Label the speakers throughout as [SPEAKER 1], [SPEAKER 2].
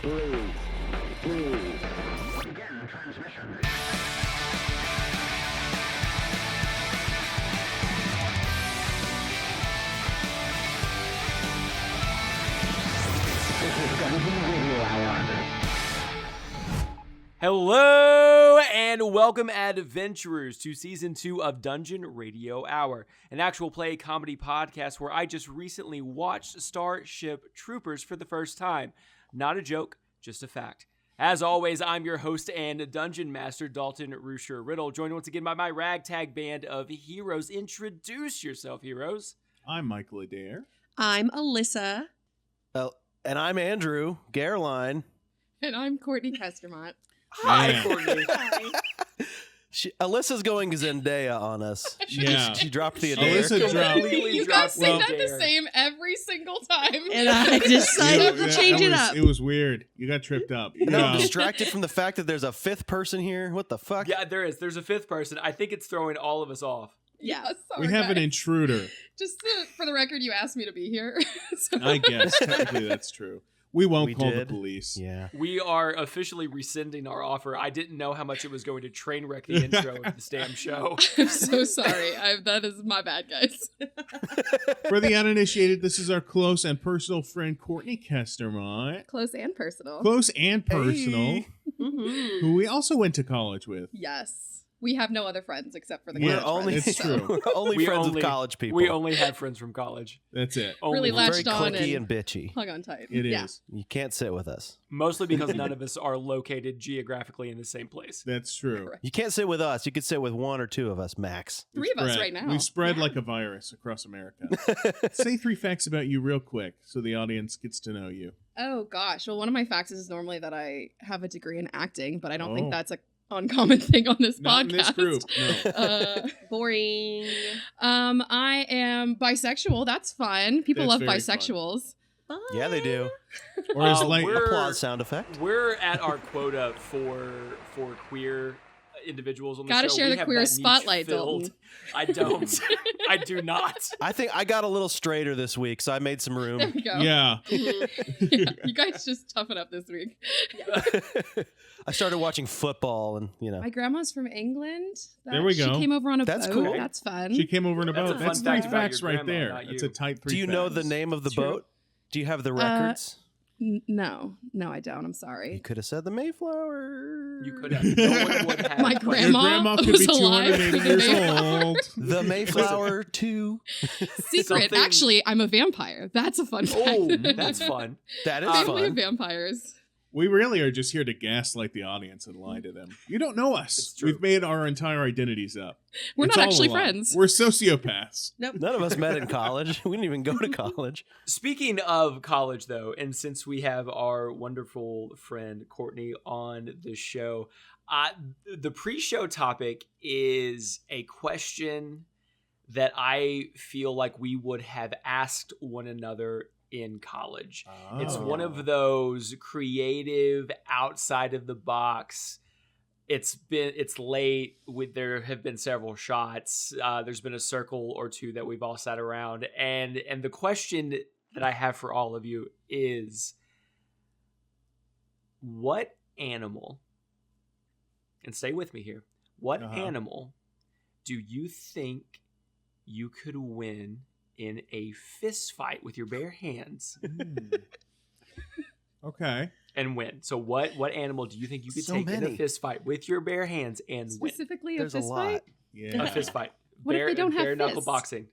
[SPEAKER 1] 3, 2, begin transmission. This is Dungeon Radio Hour.
[SPEAKER 2] Hello and welcome, adventurers, to Season 2 of Dungeon Radio Hour, an actual play comedy podcast where I just recently watched Starship Troopers for the first time. Not a joke, just a fact. As always, I'm your host and dungeon master, Dalton Rusher-Riddle, joined once again by my ragtag band of heroes. Introduce yourself, heroes.
[SPEAKER 3] I'm Michael Adair.
[SPEAKER 4] I'm Alissa.
[SPEAKER 5] And I'm Andrew Gehrlein.
[SPEAKER 6] And I'm Courtney Kestermont.
[SPEAKER 2] Hi,
[SPEAKER 3] Man.
[SPEAKER 2] Courtney.
[SPEAKER 5] Alyssa's going Zendaya on us.
[SPEAKER 3] Yeah.
[SPEAKER 5] She dropped the Adair.
[SPEAKER 3] Alyssa dropped.
[SPEAKER 2] Completely
[SPEAKER 6] You
[SPEAKER 2] dropped
[SPEAKER 6] guys say that
[SPEAKER 2] Adair.
[SPEAKER 6] the same every single time.
[SPEAKER 4] And I decided to change it up.
[SPEAKER 3] It was weird. You got tripped up.
[SPEAKER 5] And I'm distracted from the fact that there's a fifth person here. What the fuck?
[SPEAKER 2] Yeah, there is. There's a fifth person. I think it's throwing all of us off.
[SPEAKER 4] Yeah.
[SPEAKER 6] Sorry,
[SPEAKER 3] we have an
[SPEAKER 6] guys.
[SPEAKER 3] intruder.
[SPEAKER 6] Just for the record, you asked me to be here. So-
[SPEAKER 3] I guess technically that's true. We won't
[SPEAKER 5] We
[SPEAKER 3] call
[SPEAKER 5] did.
[SPEAKER 3] the police.
[SPEAKER 5] Yeah.
[SPEAKER 2] We are officially rescinding our offer. I didn't know how much it was going to train wreck the intro of this damn show.
[SPEAKER 6] I'm so sorry. That is my bad, guys.
[SPEAKER 3] For the uninitiated, this is our close and personal friend Courtney Kestermont.
[SPEAKER 6] Close and personal.
[SPEAKER 3] Close and personal,
[SPEAKER 5] Hey.
[SPEAKER 4] Mm-hmm.
[SPEAKER 3] who we also went to college with.
[SPEAKER 6] Yes. We have no other friends except for the
[SPEAKER 5] We're
[SPEAKER 6] college
[SPEAKER 5] only,
[SPEAKER 6] friends.
[SPEAKER 3] It's true.
[SPEAKER 5] we're only
[SPEAKER 2] We
[SPEAKER 5] friends
[SPEAKER 2] only-
[SPEAKER 5] with college people.
[SPEAKER 2] We only have friends from college.
[SPEAKER 3] That's it.
[SPEAKER 2] Only.
[SPEAKER 6] Really
[SPEAKER 5] We're very
[SPEAKER 6] latched on
[SPEAKER 5] cliquey
[SPEAKER 6] and
[SPEAKER 5] and bitchy.
[SPEAKER 6] hung on tight.
[SPEAKER 3] It is.
[SPEAKER 6] Yeah.
[SPEAKER 5] You can't sit with us.
[SPEAKER 2] Mostly because none of us are located geographically in the same place.
[SPEAKER 3] That's true.
[SPEAKER 6] Correct.
[SPEAKER 5] You can't sit with us. You could sit with one or two of us, max.
[SPEAKER 6] Three of us
[SPEAKER 3] Spread.
[SPEAKER 6] right now.
[SPEAKER 3] We spread
[SPEAKER 6] Yeah.
[SPEAKER 3] like a virus across America. Say 3 facts about you real quick so the audience gets to know you.
[SPEAKER 6] Oh, gosh. Well, one of my facts is normally that I have a degree in acting, but I don't
[SPEAKER 3] Oh.
[SPEAKER 6] think that's a uncommon thing on this
[SPEAKER 3] Not
[SPEAKER 6] podcast.
[SPEAKER 3] in this group. No.
[SPEAKER 4] Boring.
[SPEAKER 6] I am bisexual. That's fun. People
[SPEAKER 3] That's
[SPEAKER 6] love
[SPEAKER 3] very
[SPEAKER 6] bisexuals.
[SPEAKER 5] Yeah, they do.
[SPEAKER 3] Or is like
[SPEAKER 2] we're-
[SPEAKER 5] Applause sound effect.
[SPEAKER 2] We're at our quota for queer individuals on the
[SPEAKER 6] Gotta
[SPEAKER 2] show.
[SPEAKER 6] share
[SPEAKER 2] We
[SPEAKER 6] the
[SPEAKER 2] have
[SPEAKER 6] queer
[SPEAKER 2] that niche
[SPEAKER 6] spotlight,
[SPEAKER 2] filled.
[SPEAKER 6] Dalton.
[SPEAKER 2] I don't. I do not.
[SPEAKER 5] I think I got a little straighter this week, so I made some
[SPEAKER 6] There
[SPEAKER 5] room.
[SPEAKER 6] we go.
[SPEAKER 3] yeah.
[SPEAKER 6] Yeah, you guys just toughen up this week.
[SPEAKER 5] I started watching football, and
[SPEAKER 6] My grandma's from England.
[SPEAKER 3] There we go.
[SPEAKER 6] She came over on a
[SPEAKER 5] That's
[SPEAKER 6] boat.
[SPEAKER 5] cool.
[SPEAKER 6] That's fun.
[SPEAKER 3] She came over in a
[SPEAKER 2] That's a
[SPEAKER 3] boat.
[SPEAKER 2] fun
[SPEAKER 3] That's 3
[SPEAKER 2] fact about
[SPEAKER 3] facts
[SPEAKER 2] your
[SPEAKER 3] right
[SPEAKER 2] grandma,
[SPEAKER 3] there.
[SPEAKER 2] not
[SPEAKER 3] That's
[SPEAKER 2] you.
[SPEAKER 3] a tight 3
[SPEAKER 5] do you know the
[SPEAKER 3] facts.
[SPEAKER 5] name of the
[SPEAKER 6] True.
[SPEAKER 5] boat? Do you have the records?
[SPEAKER 6] No, I don't. I'm
[SPEAKER 5] You
[SPEAKER 6] sorry.
[SPEAKER 5] could have said the Mayflower.
[SPEAKER 2] You could have. No one would have.
[SPEAKER 6] My
[SPEAKER 3] Your
[SPEAKER 6] grandma
[SPEAKER 3] grandma could
[SPEAKER 6] was
[SPEAKER 3] be
[SPEAKER 6] alive
[SPEAKER 3] 280
[SPEAKER 6] for the
[SPEAKER 3] years
[SPEAKER 6] Mayflower.
[SPEAKER 3] old.
[SPEAKER 5] The Mayflower 2.
[SPEAKER 6] Secret.
[SPEAKER 2] Something-
[SPEAKER 6] Actually, I'm a vampire. That's a fun fact.
[SPEAKER 2] Oh, that's fun.
[SPEAKER 5] That is
[SPEAKER 6] Family of
[SPEAKER 5] fun.
[SPEAKER 6] vampires.
[SPEAKER 3] We really are just here to gaslight the audience and lie to them. You don't know us.
[SPEAKER 2] It's true.
[SPEAKER 3] We've made our entire identities up.
[SPEAKER 6] We're
[SPEAKER 3] It's
[SPEAKER 6] not
[SPEAKER 3] all
[SPEAKER 6] actually
[SPEAKER 3] a lie.
[SPEAKER 6] friends.
[SPEAKER 3] We're sociopaths.
[SPEAKER 4] Nope.
[SPEAKER 5] None of us met in college. We didn't even go to college.
[SPEAKER 2] Speaking of college, though, and since we have our wonderful friend Courtney on the show, the pre-show topic is a question that I feel like we would have asked one another in college. It's one of those creative, outside of the box. It's late. There have been several shots. There's been a circle or two that we've all sat around, and the question that I have for all of you is, what animal? And stay with me here. What animal do you think you could win in a fist fight with your bare hands
[SPEAKER 3] Okay.
[SPEAKER 2] and win? So what animal do you think you could
[SPEAKER 5] So
[SPEAKER 2] take in a
[SPEAKER 5] many.
[SPEAKER 2] fist fight with your bare hands and win?
[SPEAKER 6] Specifically a
[SPEAKER 5] There's a
[SPEAKER 6] fist
[SPEAKER 5] lot.
[SPEAKER 6] fight?
[SPEAKER 3] Yeah.
[SPEAKER 2] A fist fight.
[SPEAKER 6] What if they don't have
[SPEAKER 2] bare knuckle
[SPEAKER 6] fists?
[SPEAKER 2] boxing.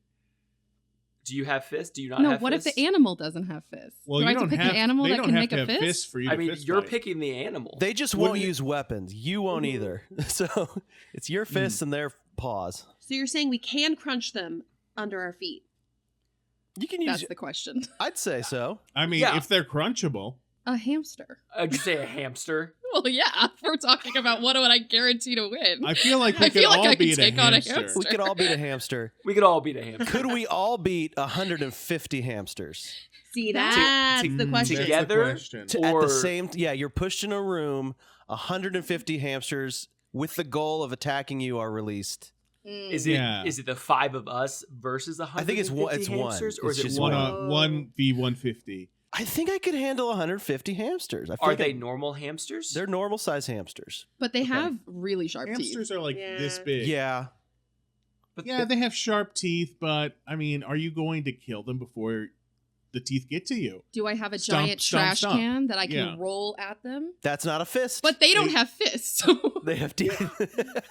[SPEAKER 2] Do you have fists? Do you not
[SPEAKER 6] No,
[SPEAKER 2] have
[SPEAKER 6] what
[SPEAKER 2] fists?
[SPEAKER 6] if the animal doesn't have fists?
[SPEAKER 3] Well,
[SPEAKER 6] Do I
[SPEAKER 3] you
[SPEAKER 6] have to
[SPEAKER 3] don't
[SPEAKER 6] pick
[SPEAKER 3] have
[SPEAKER 6] an animal
[SPEAKER 3] they
[SPEAKER 6] that
[SPEAKER 3] don't
[SPEAKER 6] can
[SPEAKER 3] have
[SPEAKER 6] make
[SPEAKER 3] to
[SPEAKER 6] a
[SPEAKER 3] have
[SPEAKER 6] fist?
[SPEAKER 3] fists for you
[SPEAKER 2] I
[SPEAKER 3] to
[SPEAKER 2] mean,
[SPEAKER 3] fist
[SPEAKER 2] you're
[SPEAKER 3] fight.
[SPEAKER 2] picking the animal.
[SPEAKER 5] They just
[SPEAKER 3] What
[SPEAKER 5] won't
[SPEAKER 3] do you-
[SPEAKER 5] use weapons. You won't either. So it's your fists and their paws.
[SPEAKER 4] So you're saying we can crunch them under our feet?
[SPEAKER 5] You can use.
[SPEAKER 6] That's the question.
[SPEAKER 5] I'd say so.
[SPEAKER 3] I mean,
[SPEAKER 2] Yeah.
[SPEAKER 3] if they're crunchable.
[SPEAKER 6] A hamster.
[SPEAKER 2] Did you say a hamster?
[SPEAKER 6] Well, yeah. If we're talking about what would I guarantee to win?
[SPEAKER 3] I feel like we
[SPEAKER 6] I
[SPEAKER 3] could
[SPEAKER 6] feel like
[SPEAKER 3] all
[SPEAKER 6] I could
[SPEAKER 3] beat
[SPEAKER 6] take
[SPEAKER 3] a
[SPEAKER 6] on a
[SPEAKER 3] hamster.
[SPEAKER 6] hamster.
[SPEAKER 5] We could all beat a hamster.
[SPEAKER 2] We could all beat a hamster.
[SPEAKER 5] Could we all beat 150 hamsters?
[SPEAKER 4] See, that's
[SPEAKER 2] to-
[SPEAKER 4] the question.
[SPEAKER 3] That's
[SPEAKER 2] Together?
[SPEAKER 3] the question.
[SPEAKER 5] At
[SPEAKER 2] Or-
[SPEAKER 5] the same, yeah, you're pushed in a room. 150 hamsters with the goal of attacking you are released.
[SPEAKER 2] Is
[SPEAKER 3] Yeah.
[SPEAKER 2] it the 5 of us versus 150
[SPEAKER 5] I think it's one- it's one.
[SPEAKER 2] hamsters, or
[SPEAKER 5] It's
[SPEAKER 2] is it
[SPEAKER 5] just
[SPEAKER 3] One
[SPEAKER 2] one?
[SPEAKER 3] on 1v150.
[SPEAKER 5] I think I could handle 150 hamsters. I
[SPEAKER 2] Are
[SPEAKER 5] think
[SPEAKER 2] they normal hamsters?
[SPEAKER 5] They're normal size hamsters.
[SPEAKER 6] But they have really sharp teeth.
[SPEAKER 3] Hamsters are like
[SPEAKER 4] Yeah.
[SPEAKER 3] this big.
[SPEAKER 5] Yeah.
[SPEAKER 2] But
[SPEAKER 3] Yeah, they have sharp teeth, but I mean, are you going to kill them before the teeth get to you?
[SPEAKER 6] Do I have a
[SPEAKER 3] Stomp,
[SPEAKER 6] giant
[SPEAKER 3] stomp,
[SPEAKER 6] trash
[SPEAKER 3] stomp.
[SPEAKER 6] can that I can
[SPEAKER 3] Yeah.
[SPEAKER 6] roll at them?
[SPEAKER 5] That's not a fist.
[SPEAKER 6] But they don't have fists. So
[SPEAKER 5] they have teeth.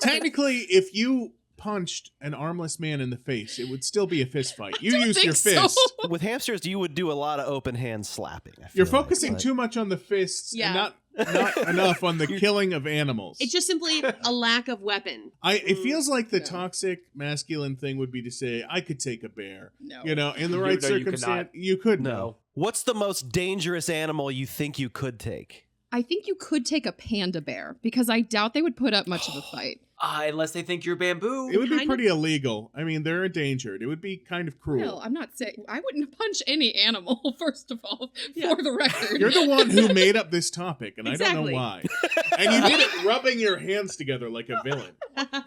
[SPEAKER 3] Technically, if you punched an armless man in the face, it would still be a fist fight. You use your fist.
[SPEAKER 5] With hamsters, you would do a lot of open hand slapping. I feel
[SPEAKER 3] You're
[SPEAKER 5] like,
[SPEAKER 3] focusing
[SPEAKER 5] but-
[SPEAKER 3] too much on the fists
[SPEAKER 4] Yeah.
[SPEAKER 3] and not enough on the killing of animals.
[SPEAKER 4] It's just simply a lack of weapon.
[SPEAKER 3] It feels like the
[SPEAKER 6] Yeah.
[SPEAKER 3] toxic masculine thing would be to say, I could take a bear.
[SPEAKER 6] No.
[SPEAKER 3] You know, in the
[SPEAKER 2] You-
[SPEAKER 3] right
[SPEAKER 2] no, you could
[SPEAKER 3] circumstance,
[SPEAKER 2] not.
[SPEAKER 3] you could
[SPEAKER 5] No. What's the most dangerous animal you think you could take?
[SPEAKER 6] I think you could take a panda bear because I doubt they would put up much of a fight.
[SPEAKER 2] Unless they think you're bamboo.
[SPEAKER 3] It would be
[SPEAKER 4] Kind of-
[SPEAKER 3] pretty illegal. I mean, they're endangered. It would be kind of cruel.
[SPEAKER 6] Well, I'm not saying I wouldn't punch any animal, first of all,
[SPEAKER 4] Yeah.
[SPEAKER 6] for the record.
[SPEAKER 3] You're the one who made up this topic, and I don't
[SPEAKER 4] Exactly.
[SPEAKER 3] know why. And you did it rubbing your hands together like a villain.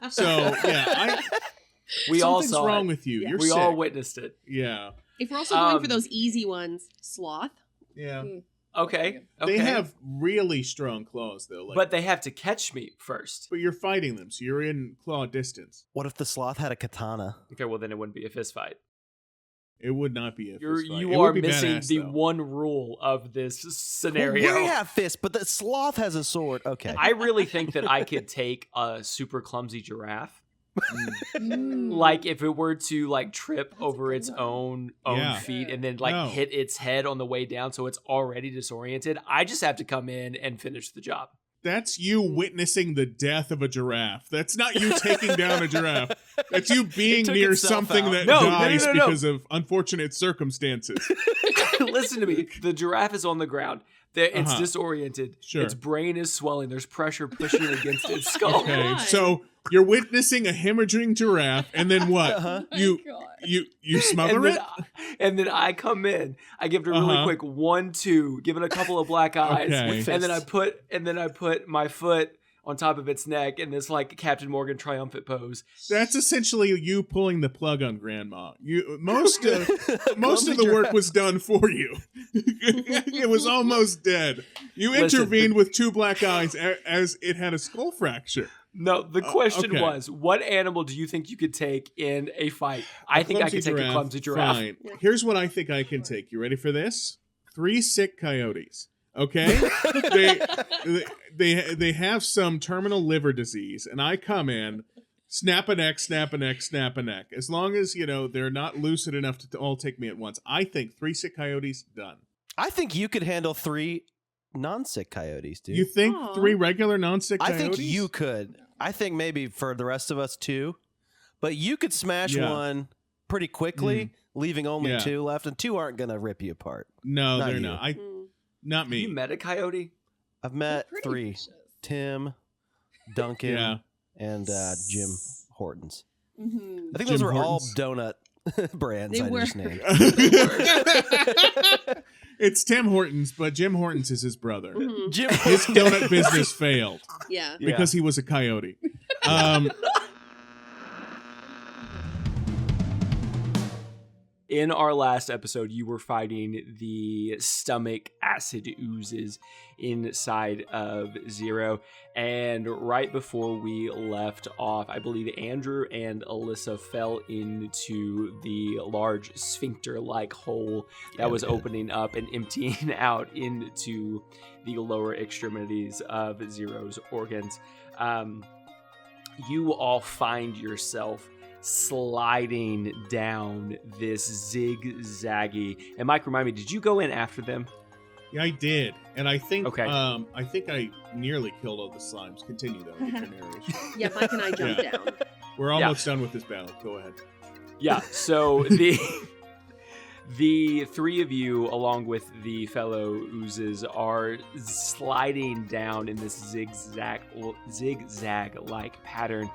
[SPEAKER 3] So, yeah,
[SPEAKER 2] We all
[SPEAKER 3] something's
[SPEAKER 2] saw
[SPEAKER 3] wrong
[SPEAKER 2] it.
[SPEAKER 3] with you.
[SPEAKER 4] Yeah.
[SPEAKER 3] You're
[SPEAKER 2] We
[SPEAKER 3] sick.
[SPEAKER 2] all witnessed it.
[SPEAKER 3] Yeah.
[SPEAKER 4] If we're also going
[SPEAKER 2] Um,
[SPEAKER 4] for those easy ones, sloth.
[SPEAKER 3] Yeah.
[SPEAKER 2] Okay.
[SPEAKER 3] They
[SPEAKER 2] okay.
[SPEAKER 3] have really strong claws, though. Like,
[SPEAKER 2] But they have to catch me first.
[SPEAKER 3] but you're fighting them, so you're in claw distance.
[SPEAKER 5] What if the sloth had a katana?
[SPEAKER 2] Okay, well then it wouldn't be a fist fight.
[SPEAKER 3] It would not be a fist fight.
[SPEAKER 2] You
[SPEAKER 3] It
[SPEAKER 2] are
[SPEAKER 3] would be
[SPEAKER 2] missing
[SPEAKER 3] badass,
[SPEAKER 2] the
[SPEAKER 3] though.
[SPEAKER 2] one rule of this
[SPEAKER 5] Well,
[SPEAKER 2] scenario.
[SPEAKER 5] we have fists, but the sloth has a sword. Okay.
[SPEAKER 2] I really think that I could take a super clumsy giraffe.
[SPEAKER 6] Mm.
[SPEAKER 2] Like if it were to like trip
[SPEAKER 6] That's a
[SPEAKER 2] over
[SPEAKER 6] good
[SPEAKER 2] its
[SPEAKER 6] one.
[SPEAKER 2] own
[SPEAKER 3] Yeah.
[SPEAKER 2] feet and then like
[SPEAKER 3] No.
[SPEAKER 2] hit its head on the way down so it's already disoriented. I just have to come in and finish the job.
[SPEAKER 3] That's you witnessing the death of a giraffe. That's not you taking down a giraffe. That's you being
[SPEAKER 5] took
[SPEAKER 3] near
[SPEAKER 5] itself
[SPEAKER 3] something
[SPEAKER 5] out.
[SPEAKER 3] that
[SPEAKER 2] No, no, no,
[SPEAKER 3] dies
[SPEAKER 2] no, no.
[SPEAKER 3] because of unfortunate circumstances.
[SPEAKER 2] Listen to me. The giraffe is on the ground. It's
[SPEAKER 3] Uh-huh.
[SPEAKER 2] disoriented.
[SPEAKER 3] Sure.
[SPEAKER 2] Its brain is swelling. There's pressure pushing against its skull.
[SPEAKER 3] Okay,
[SPEAKER 4] God.
[SPEAKER 3] so you're witnessing a hemorrhaging giraffe, and then what?
[SPEAKER 5] Uh-huh.
[SPEAKER 3] You
[SPEAKER 6] God.
[SPEAKER 3] you smother it?
[SPEAKER 2] And then I come in. I give it a really
[SPEAKER 3] Uh-huh.
[SPEAKER 2] quick 1-2, give it a couple of black eyes,
[SPEAKER 3] Okay.
[SPEAKER 2] and then I put my foot on top of its neck in this like Captain Morgan triumphant pose.
[SPEAKER 3] That's essentially you pulling the plug on Grandma. You most of
[SPEAKER 5] Clumsy
[SPEAKER 3] the work
[SPEAKER 5] giraffe.
[SPEAKER 3] was done for you. It was almost dead. You
[SPEAKER 2] Listen,
[SPEAKER 3] intervened with two black eyes as it had a skull fracture.
[SPEAKER 2] No, the question
[SPEAKER 3] okay.
[SPEAKER 2] was, what animal do you think you could take in a fight? I think I could take a clumsy giraffe.
[SPEAKER 3] Fine. Here's what I think I can take. You ready for this? 3 sick coyotes. Okay, they have some terminal liver disease, and I come in, snap a neck, snap a neck, snap a neck. As long as they're not lucid enough to all take me at once, I think 3 sick coyotes done.
[SPEAKER 5] I think you could handle 3 non-sick coyotes, dude.
[SPEAKER 3] You think
[SPEAKER 4] Aw.
[SPEAKER 3] 3 regular non-sick
[SPEAKER 5] I
[SPEAKER 3] coyotes?
[SPEAKER 5] think you could. I think maybe for the rest of us 2, but you could smash
[SPEAKER 3] Yeah.
[SPEAKER 5] one pretty quickly, leaving only
[SPEAKER 3] Yeah.
[SPEAKER 5] 2 left, and 2 aren't gonna rip you apart.
[SPEAKER 3] No,
[SPEAKER 5] Not
[SPEAKER 3] they're
[SPEAKER 5] you.
[SPEAKER 3] not.
[SPEAKER 4] Mm.
[SPEAKER 3] Not
[SPEAKER 2] Have
[SPEAKER 3] me.
[SPEAKER 2] you met a coyote?
[SPEAKER 5] I've met
[SPEAKER 6] Pretty
[SPEAKER 5] 3:
[SPEAKER 6] vicious.
[SPEAKER 5] Tim, Duncan,
[SPEAKER 3] Yeah.
[SPEAKER 5] and Jim Hortons.
[SPEAKER 4] Mhm.
[SPEAKER 5] I think
[SPEAKER 3] Jim
[SPEAKER 5] those were
[SPEAKER 3] Hortons.
[SPEAKER 5] all donut brands.
[SPEAKER 4] They
[SPEAKER 5] I
[SPEAKER 4] were.
[SPEAKER 5] just named.
[SPEAKER 3] It's Tim Hortons, but Jim Hortons is his brother.
[SPEAKER 4] Mhm.
[SPEAKER 5] Jim.
[SPEAKER 3] His donut business failed
[SPEAKER 4] Yeah.
[SPEAKER 3] because he was a coyote.
[SPEAKER 2] In our last episode, you were fighting the stomach acid oozes inside of Zero. And right before we left off, I believe Andrew and Alissa fell into the large sphincter-like hole that
[SPEAKER 5] Yeah,
[SPEAKER 2] was
[SPEAKER 5] we did.
[SPEAKER 2] opening up and emptying out into the lower extremities of Zero's organs. You all find yourself sliding down this zigzaggy. And Mike, remind me, did you go in after them?
[SPEAKER 3] Yeah, I did, and I think
[SPEAKER 2] Okay.
[SPEAKER 3] I think I nearly killed all the slimes. Continue though with your narration.
[SPEAKER 4] Yeah, Mike and I jumped
[SPEAKER 3] Yeah.
[SPEAKER 4] down.
[SPEAKER 3] We're almost done with this battle. Go ahead.
[SPEAKER 2] Yeah, so the 3 of you, along with the fellow oozes, are sliding down in this zigzag-like pattern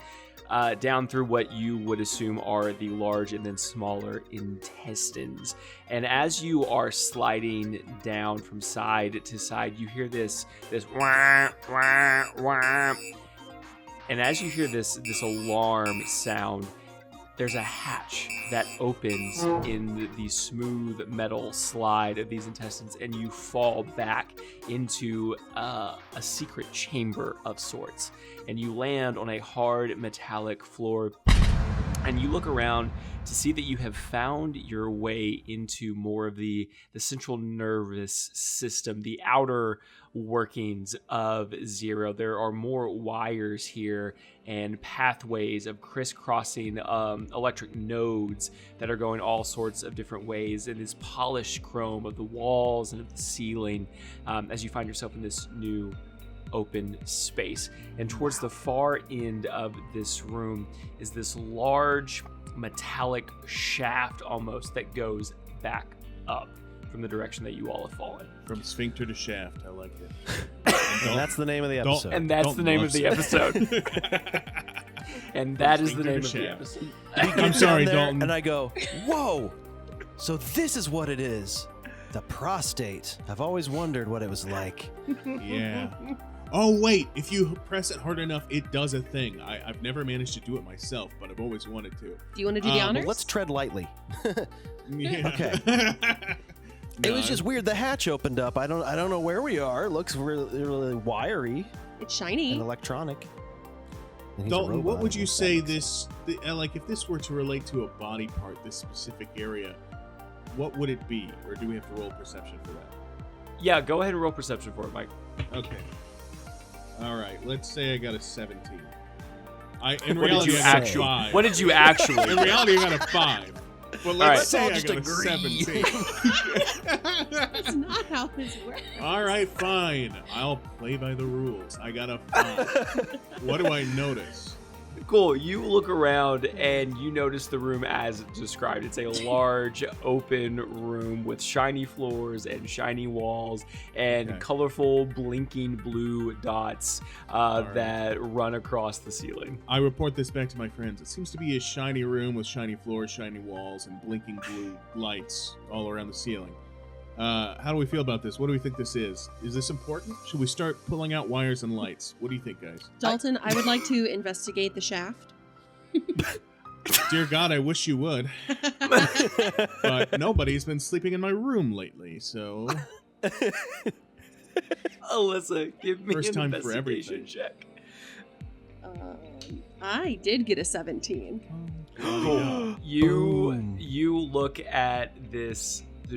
[SPEAKER 2] down through what you would assume are the large and then smaller intestines. And as you are sliding down from side to side, you hear this wah, wah, wah. And as you hear this alarm sound, there's a hatch that opens in the smooth metal slide of these intestines, and you fall back into a secret chamber of sorts. And you land on a hard metallic floor, and you look around to see that you have found your way into more of the central nervous system, the outer workings of Zero. There are more wires here and pathways of crisscrossing electric nodes that are going all sorts of different ways, and this polished chrome of the walls and of the ceiling as you find yourself in this new open space. And towards the far end of this room is this large metallic shaft almost that goes back up from the direction that you all have fallen.
[SPEAKER 3] From sphincter to shaft. I like it.
[SPEAKER 5] And that's the name of the episode.
[SPEAKER 2] And that's the name of the episode. And that is the name of the episode.
[SPEAKER 3] I'm sorry,
[SPEAKER 5] Down there,
[SPEAKER 3] Dalton.
[SPEAKER 5] And I go, whoa, so this is what it is. The prostate. I've always wondered what it was like.
[SPEAKER 3] Yeah. Oh, wait. If you press it hard enough, it does a thing. I've never managed to do it myself, but I've always wanted to.
[SPEAKER 4] Do you want to do the
[SPEAKER 5] Well,
[SPEAKER 4] honors?
[SPEAKER 5] let's tread lightly.
[SPEAKER 3] Yeah.
[SPEAKER 5] Okay. It was just weird. The hatch opened up. I don't know where we are. It looks really wiry
[SPEAKER 4] It's shiny.
[SPEAKER 5] and electronic. And he's a
[SPEAKER 3] Dalton, what
[SPEAKER 5] robot,
[SPEAKER 3] would you
[SPEAKER 5] I
[SPEAKER 3] say
[SPEAKER 5] guess.
[SPEAKER 3] like if this were to relate to a body part, this specific area, what would it be? Or do we have to roll perception for that?
[SPEAKER 2] Yeah, go ahead and roll perception for it, Mike.
[SPEAKER 3] Okay. All right. Let's say I got a 17. In
[SPEAKER 2] What did
[SPEAKER 3] reality,
[SPEAKER 2] you
[SPEAKER 3] I got a
[SPEAKER 2] actually?
[SPEAKER 3] 5.
[SPEAKER 2] What did you actually?
[SPEAKER 3] In reality, I got a 5. But let's
[SPEAKER 2] right.
[SPEAKER 3] say I
[SPEAKER 5] Let's
[SPEAKER 3] got
[SPEAKER 5] all
[SPEAKER 3] a
[SPEAKER 5] just agree.
[SPEAKER 3] 17.
[SPEAKER 4] That's not how this works.
[SPEAKER 3] All right, fine. I'll play by the rules. I got a 5. What do I notice?
[SPEAKER 2] Cool. You look around and you notice the room as described. It's a large open room with shiny floors and shiny walls and
[SPEAKER 3] Okay.
[SPEAKER 2] colorful blinking blue dots
[SPEAKER 3] right.
[SPEAKER 2] that run across the ceiling.
[SPEAKER 3] I report this back to my friends. It seems to be a shiny room with shiny floors, shiny walls, and blinking blue lights all around the ceiling. How do we feel about this? What do we think this is? Is this important? Should we start pulling out wires and lights? What do you think, guys?
[SPEAKER 4] Dalton, I would like to investigate the shaft.
[SPEAKER 3] Dear God, I wish you would. But nobody's been sleeping in my room lately, so...
[SPEAKER 2] Alyssa, give me
[SPEAKER 3] First
[SPEAKER 2] an
[SPEAKER 3] time for
[SPEAKER 2] investigation
[SPEAKER 3] everything.
[SPEAKER 2] check.
[SPEAKER 4] I did get a 17.
[SPEAKER 3] Oh,
[SPEAKER 2] You look at the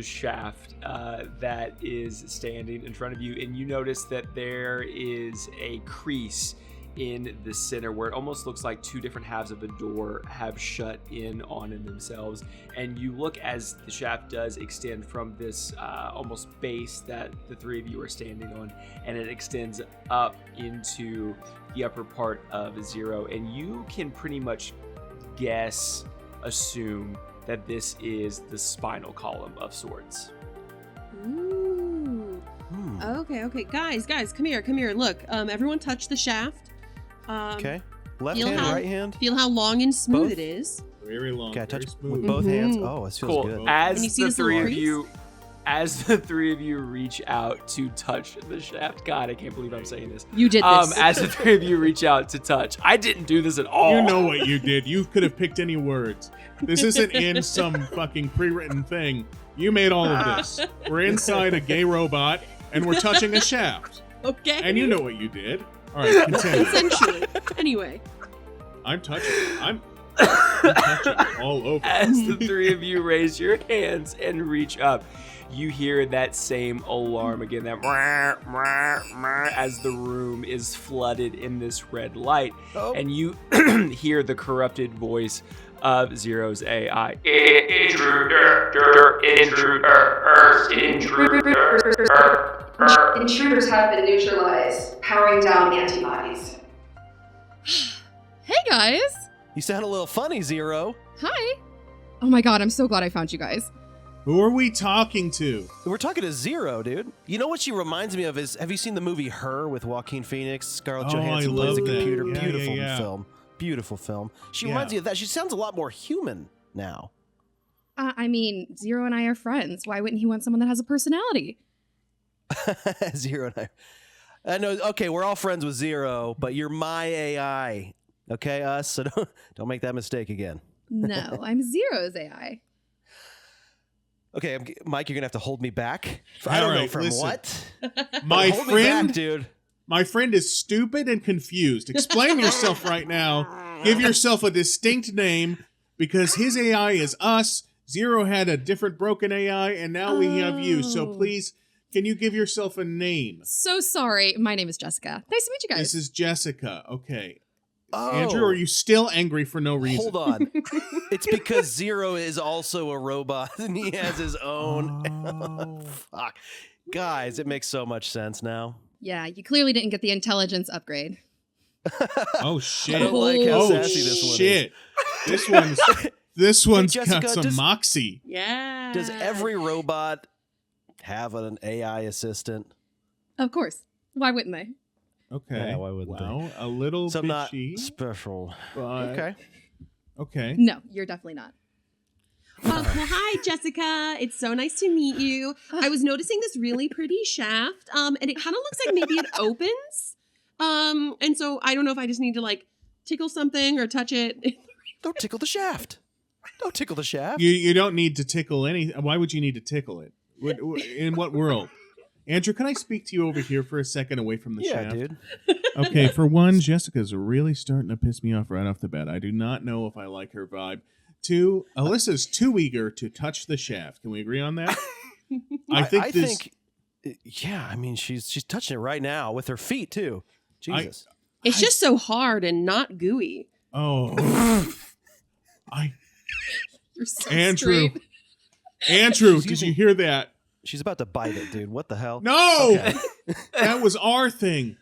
[SPEAKER 2] shaft that is standing in front of you, and you notice that there is a crease in the center where it almost looks like two different halves of a door have shut in on themselves. And you look as the shaft does extend from this almost base that the three of you are standing on, and it extends up into the upper part of Zero, and you can pretty much assume that this is the spinal column of sorts.
[SPEAKER 4] Ooh. Okay. Guys, come here. Look, everyone touch the shaft.
[SPEAKER 5] Okay. Left
[SPEAKER 4] Feel
[SPEAKER 5] hand,
[SPEAKER 4] how-
[SPEAKER 5] right hand?
[SPEAKER 4] Feel how long and smooth
[SPEAKER 5] Both?
[SPEAKER 4] it is.
[SPEAKER 3] very long,
[SPEAKER 5] Okay, I
[SPEAKER 3] very
[SPEAKER 5] touch
[SPEAKER 3] smooth.
[SPEAKER 5] with both hands.
[SPEAKER 4] Mhm.
[SPEAKER 5] Oh, this feels
[SPEAKER 2] Cool.
[SPEAKER 5] good.
[SPEAKER 4] Can you see
[SPEAKER 2] As
[SPEAKER 4] this
[SPEAKER 2] the
[SPEAKER 4] little
[SPEAKER 2] three of
[SPEAKER 4] crease?
[SPEAKER 2] you, as the three of you reach out to touch the shaft, God, I can't believe I'm saying this.
[SPEAKER 4] You did this.
[SPEAKER 2] As the three of you reach out to touch, I didn't do this at all.
[SPEAKER 3] You know what you did. You could have picked any words. This isn't in some fucking pre-written thing. You made all of this. We're inside a gay robot, and we're touching a shaft.
[SPEAKER 4] Okay.
[SPEAKER 3] And you know what you did. All right, continue.
[SPEAKER 4] Consensually. Anyway.
[SPEAKER 3] I'm touching. I'm touching all over.
[SPEAKER 2] As the three of you raise your hands and reach up, you hear that same alarm again, that "Mwah, mwah, mwah," as the room is flooded in this red light,
[SPEAKER 5] Oh.
[SPEAKER 2] and you hear the corrupted voice of Zero's AI. Intruder.
[SPEAKER 7] Intruders have been neutralized, powering down antibodies.
[SPEAKER 6] Hey guys!
[SPEAKER 5] You sound a little funny, Zero.
[SPEAKER 6] Hi! Oh my god, I'm so glad I found you guys.
[SPEAKER 3] Who are we talking to?
[SPEAKER 5] We're talking to Zero, dude. You know what she reminds me of is, have you seen the movie Her with Joaquin Phoenix? Scarlett
[SPEAKER 3] Oh,
[SPEAKER 5] Johansson
[SPEAKER 3] I
[SPEAKER 5] plays
[SPEAKER 3] love
[SPEAKER 5] a
[SPEAKER 3] that.
[SPEAKER 5] computer.
[SPEAKER 3] Yeah,
[SPEAKER 5] Beautiful
[SPEAKER 3] yeah.
[SPEAKER 5] film. Beautiful film. She
[SPEAKER 3] Yeah.
[SPEAKER 5] reminds me of that. She sounds a lot more human now.
[SPEAKER 6] I mean, Zero and I are friends. Why wouldn't he want someone that has a personality?
[SPEAKER 5] Zero and I know. Okay, we're all friends with Zero, but you're my AI. Okay, us. So don't make that mistake again.
[SPEAKER 6] No, I'm Zero's AI.
[SPEAKER 5] Okay, Mike, you're gonna have to hold me back.
[SPEAKER 3] All
[SPEAKER 5] I don't know
[SPEAKER 3] right,
[SPEAKER 5] from
[SPEAKER 3] listen.
[SPEAKER 5] what.
[SPEAKER 3] My
[SPEAKER 5] Hold me back,
[SPEAKER 3] friend,
[SPEAKER 5] dude.
[SPEAKER 3] my friend is stupid and confused. Explain yourself right now. Give yourself a distinct name because his AI is us. Zero had a different broken AI, and now we have you. So
[SPEAKER 4] Oh.
[SPEAKER 3] please, can you give yourself a name?
[SPEAKER 6] So sorry. My name is Jessica. Nice to meet you guys.
[SPEAKER 3] This is Jessica. Okay.
[SPEAKER 5] Oh,
[SPEAKER 3] Andrew, are you still angry for no reason?
[SPEAKER 5] Hold on. It's because Zero is also a robot and he has his own.
[SPEAKER 3] Oh.
[SPEAKER 5] Fuck. Guys, it makes so much sense now.
[SPEAKER 6] Yeah, you clearly didn't get the intelligence upgrade.
[SPEAKER 3] Oh
[SPEAKER 5] I
[SPEAKER 3] shit.
[SPEAKER 5] don't like how
[SPEAKER 3] Oh
[SPEAKER 5] sassy this one is.
[SPEAKER 3] shit. This one's
[SPEAKER 5] Jessica,
[SPEAKER 3] got some
[SPEAKER 5] does-
[SPEAKER 3] moxie.
[SPEAKER 4] Yeah.
[SPEAKER 5] Does every robot have an AI assistant?
[SPEAKER 6] Of course. Why wouldn't they?
[SPEAKER 3] Okay.
[SPEAKER 5] Yeah, why wouldn't they?
[SPEAKER 3] Wow, a little
[SPEAKER 5] So I'm not
[SPEAKER 3] bitchy.
[SPEAKER 5] special.
[SPEAKER 3] But,
[SPEAKER 5] Okay.
[SPEAKER 3] Okay.
[SPEAKER 6] No, you're definitely not.
[SPEAKER 4] Well, hi, Jessica. It's so nice to meet you. I was noticing this really pretty shaft, and it kind of looks like maybe it opens. And so I don't know if I just need to like tickle something or touch it.
[SPEAKER 5] Don't tickle the shaft. Don't tickle the shaft.
[SPEAKER 3] You don't need to tickle any. Why would you need to tickle it? In what world? Andrew, can I speak to you over here for a second away from the
[SPEAKER 5] yeah,
[SPEAKER 3] shaft?
[SPEAKER 5] dude.
[SPEAKER 3] Okay, for one, Jessica's really starting to piss me off right off the bat. I do not know if I like her vibe. Two, Alyssa's too eager to touch the shaft. Can we agree on that? I think
[SPEAKER 5] yeah, I mean, she's touching it right now with her feet too. Jesus.
[SPEAKER 4] It's just so hard and not gooey.
[SPEAKER 3] Oh,
[SPEAKER 6] You're so
[SPEAKER 3] Andrew,
[SPEAKER 6] straight.
[SPEAKER 3] Andrew,
[SPEAKER 5] Excuse
[SPEAKER 3] did
[SPEAKER 5] me.
[SPEAKER 3] you hear that?
[SPEAKER 5] She's about to bite it, dude. What the hell?
[SPEAKER 3] No,
[SPEAKER 5] Okay.
[SPEAKER 3] that was our thing.